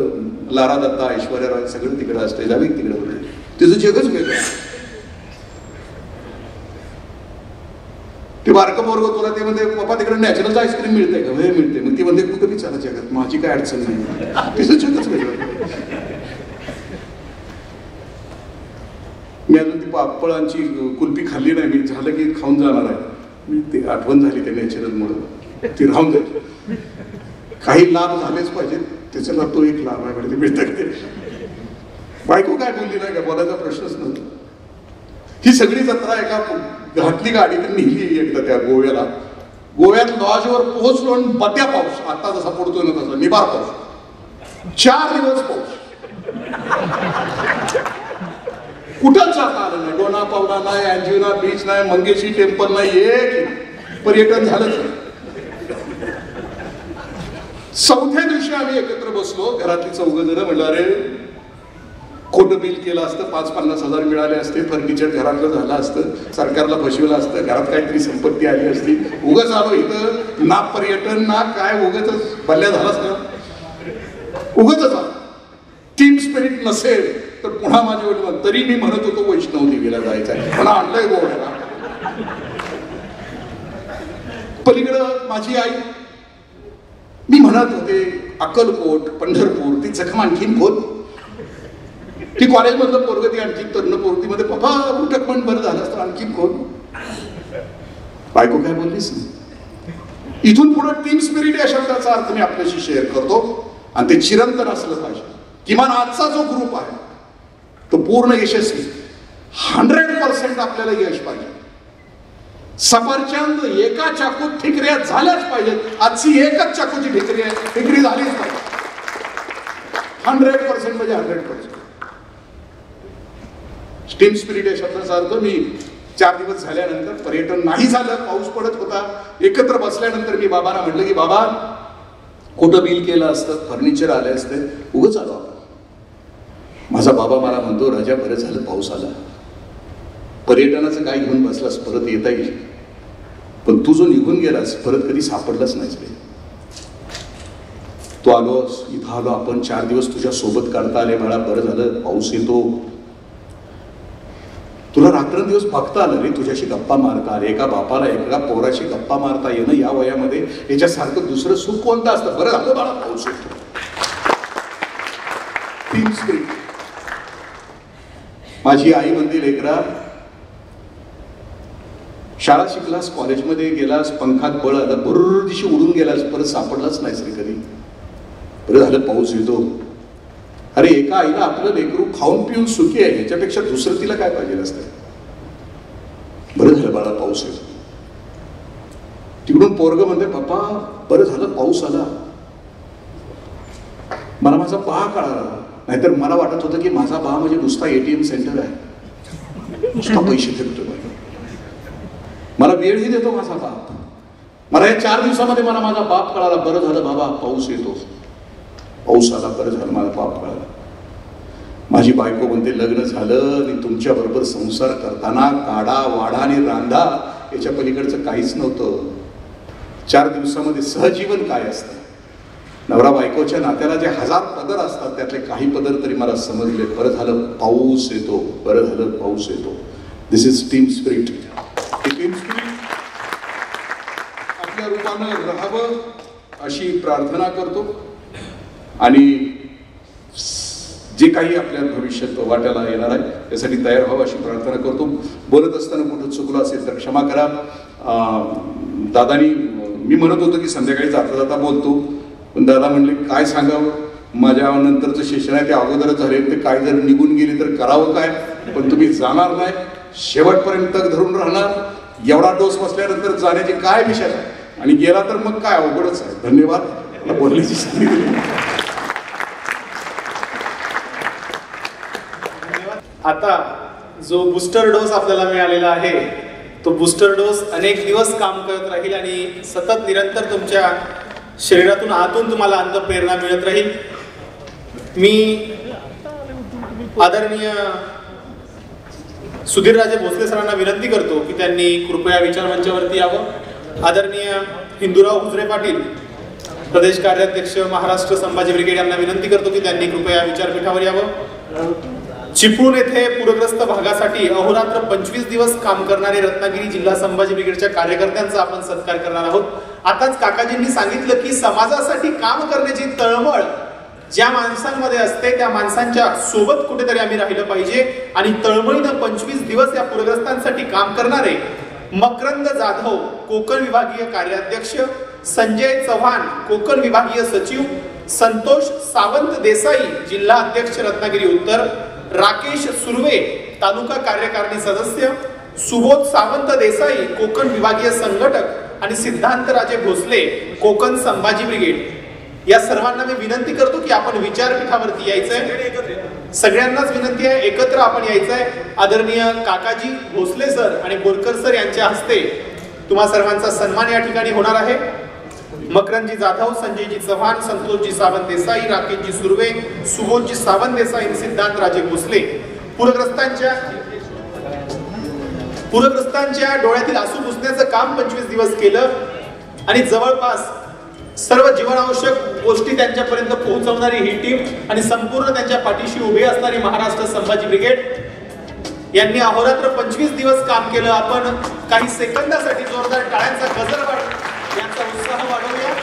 लारा दत्ता, ऐश्वर्या राय सगळं तिकडं असतं, जावे तिकडं. तिचं जगच वेगळं. ते बारकं पोरगं तुला ते म्हणते पप्पा तिकडे नॅचरल आईस्क्रीम मिळते का? हे मिळते. मग ती म्हणते कुठं विचारा जगात, माझी काय अडचण नाही. तिचं जगच वेगळं. मी अजून ती पापळांची कुल्फी खाल्ली नाही. मी झालं की खाऊन जाणार आहे. मी ते आठवण झाली त्या नॅचरलमुळे, ती राहून जाईल. काही लाभ झालेच पाहिजे, त्याच्याला तो एक लाभ आहे म्हणजे मिळतं. बायको काय बोलली नाही का, बोलायचा प्रश्नच नव्हता. ही सगळी जत्रा एका घातली गाडी तर नेली एकदा त्या गोव्याला. गोव्यात लॉजवर पोहोचलो आणि बत्या पाऊस, आता जसा पडतोय ना तसा निबार पाऊस. 4 दिवस पाऊस. कुठंच जाता आलं नाही. डोना पावला नाही, अँजिना बीच नाही, मंगेशी टेम्पल नाही, एक पर्यटन झालंच नाही. 4थ्या दिवशी आम्ही एकत्र बसलो घरातली 4 जण. म्हणलं अरे खोटं बिल केलं असतं, 5-50 हजार मिळाले असते, फर्निचर घरातलं झालं असतं, सरकारला फसवलं असतं, घरात काहीतरी संपत्ती आली असती. उगाच आलो इथं, ना पर्यटन ना काय, उगाच भल्ल्या झालाच ना, उगाच आलो. टीम स्पिरिट नसेल तर पुन्हा माझे वडील, तरी मी म्हणत होतो वैष्णव देवीला जायचं आहे, पण आणलंय गोव्याला. पलीकडं माझी आई, मी म्हणत होते अक्कलकोट, पंढरपूर, ती जखम आणखीन खोल, ती कॉलेजमधलं पोरग, ती आणखी तरुण पोरतीमध्ये पप्पा उठक पण बरं झालं असतं, आणखीन खोल. बायको काय बोललीस ना. इथून पुढे टीम स्पिरिट या शब्दाचा अर्थ मी आपल्याशी शेअर करतो, आणि ते चिरंतन असलं पाहिजे. किमान आजचा जो ग्रुप आहे तो पूर्ण यशस्वी, 100% आपल्याला यश पाहिजे. सफरचंद एका चाकूत ठिकऱ्या झाल्याच पाहिजेत. आजची एकच चाकूची ठिकरी झालीच पाहिजे. 100% म्हणजे 100%. टीम स्पिरिट या शब्दाचा अर्थ, मी 4 दिवस झाल्यानंतर पर्यटन नाही झालं, पाऊस पडत होता, एकत्र बसल्यानंतर मी बाबांना म्हटलं की बाबा खोटं बिल केलं असतं, फर्निचर आले असते, उगच आलो आपण. माझा बाबा मला म्हणतो राजा बरं झालं पाऊस आला, पर्यटनाचं काय घेऊन बसलास, परत येता येईल, पण तू जो निघून गेलास परत कधी सापडलाच नाहीस रे. तू आलोस, इथं आलो आपण, 4 दिवस तुझ्या सोबत काढता आले, मला बरं झालं पाऊस येतो, तुला रात्रंदिवस बघता आलं रे, तुझ्याशी गप्पा मारता आले. एका बापाला एका पोराशी गप्पा मारता येणं या वयामध्ये याच्यासारखं दुसरं सुख कोणतं असतं. बरं झालं मला पाऊस येतो. Team spirit. माझी आई म्हणते लेकरा, शाळा शिकलास, कॉलेजमध्ये गेलास, पंखात बळ आलं, बरोबर दिवशी उडून गेलास, परत सापडलाच नाहीस रे कधी. बरं झालं पाऊस येतो. अरे एका आईला आपलं लेकरू खाऊन पिऊन सुखी आहे, याच्यापेक्षा दुसरं तिला काय पाहिजे असतं. बरं झालं बाळा पाऊस येतो. तिकडून पोरग म्हणते पप्पा बरं झालं पाऊस आला, मला माझा बा कळाला, नाहीतर मला वाटत होतं की माझा बा म्हणजे नुसता ATM सेंटर आहे, नुसता पैसे फेकतो, मला वेळही देतो माझा बाप. मला या 4 दिवसामध्ये मला माझा बाप कळाला. बरं झालं बाबा पाऊस येतो, पाऊस आला, बरं झालं मला बाप कळाला. माझी बायको म्हणते लग्न झालं आणि तुमच्या बरोबर संसार करताना काढा वाडा आणि रांधा याच्या पलीकडचं काहीच नव्हतं. 4 दिवसामध्ये सहजीवन काय असतं, नवरा बायकोच्या नात्याला जे 1000 पदर असतात त्यातले काही पदर तरी मला समजले. बरं झालं पाऊस येतो, बरं झालं पाऊस येतो. This is team spirit. Team spirit आपल्या रूपानं राहावं अशी प्रार्थना करतो, आणि जे काही आपल्या भविष्यात वाट्याला येणार आहे त्यासाठी तयार व्हावं अशी प्रार्थना करतो. बोलत असताना कुठं चुकलं असेल तर क्षमा करा. दादानी, मी म्हणत होतो की संध्याकाळी जाता जाता बोलतो, पण दादा म्हणले काय सांगावं, माझ्या नंतरचं शिक्षण आहे ते अगोदरच झाले, ते काय जर निघून गेले तर करावं काय, पण तुम्ही जाणार नाही, शेवटपर्यंत तग धरून राहणार, एवढा डोस बसल्यानंतर जाण्याची काय विषय आहे, आणि गेला तर मग काय अवघडच आहे. धन्यवाद बोलण्याची संधी दिली. आता जो बूस्टर डोस आपल्याला मिळालेला आहे तो बूस्टर डोस अनेक दिवस काम करत राहील आणि सतत निरंतर तुमच्या शरीरातून आतून तुम्हाला अंतःप्रेरणा मिळत राहील. मी आदरणीय सुधीरराजे भोसले सरांना विनंती करतो की त्यांनी कृपया विचारमंचावरती यावं. आदरणीय हिंदूराव हुजरे पाटील प्रदेश कार्याध्यक्ष महाराष्ट्र संभाजी ब्रिगेड यांना विनंती करतो की त्यांनी कृपया विचारपीठावर यावं. चिपळूण येथे पूरग्रस्त भागासाठी अहोरात्र 25 दिवस काम करणारे रत्नागिरी जिल्हा संभाजी ब्रिगेडच्या कार्यकर्त्यांचा आपण सत्कार करणार आहोत. आताच काकाजींनी सांगितलं की समाजासाठी काम करण्याची तळमळ ज्या माणसांमध्ये असते त्या माणसांच्या सोबत कुठेतरी आम्ही राहिलं पाहिजे, आणि तळमळीनं 25 दिवस या पूरग्रस्तांसाठी काम करणारे मकरंद जाधव कोकण विभागीय कार्याध्यक्ष, संजय चव्हाण कोकण विभागीय सचिव, संतोष सावंत देसाई जिल्हा अध्यक्ष रत्नागिरी उत्तर, राकेश सुर्वे तालुका कार्यकारिणी सदस्य, सुबोध सावंत देसाई कोकण विभागीय संघटक आणि सिद्धांतराजे भोसले कोकण संभाजी ब्रिगेड, या सर्वांना मी विनंती करतो की आपण विचारपीठावरती यायचंय. सगळ्यांनाच विनंती आहे, एकत्र आपण यायचंय. आदरणीय काकाजी भोसले सर आणि बोरकर सर यांच्या हस्ते तुम्हा सर्वांचा सन्मान या ठिकाणी होणार आहे. मकरंदजी जाधव, संजयजी चव्हाण, संतोषजी सावंत देसाई, राकेशजी सुर्वे, सुबोधजी सावंत देसाई, सिद्धांत राजे भोसले पूरग्रस्तांच्या डोळ्यातील आसू पुसण्याचं काम 25 दिवस केलं आणि जवळपास सर्व जीवनावश्यक गोष्टी त्यांच्यापर्यंत पोहोचवणारी ही टीम आणि संपूर्ण त्यांच्या पाठीशी उभी असणारी महाराष्ट्र संभाजी ब्रिगेड यांनी अहोरात्र 25 दिवस काम केलं. आपण काही सेकंदासाठी जोरदार टाळ्यांचा गजर वाढ यांचा उत्साह वाढवूया.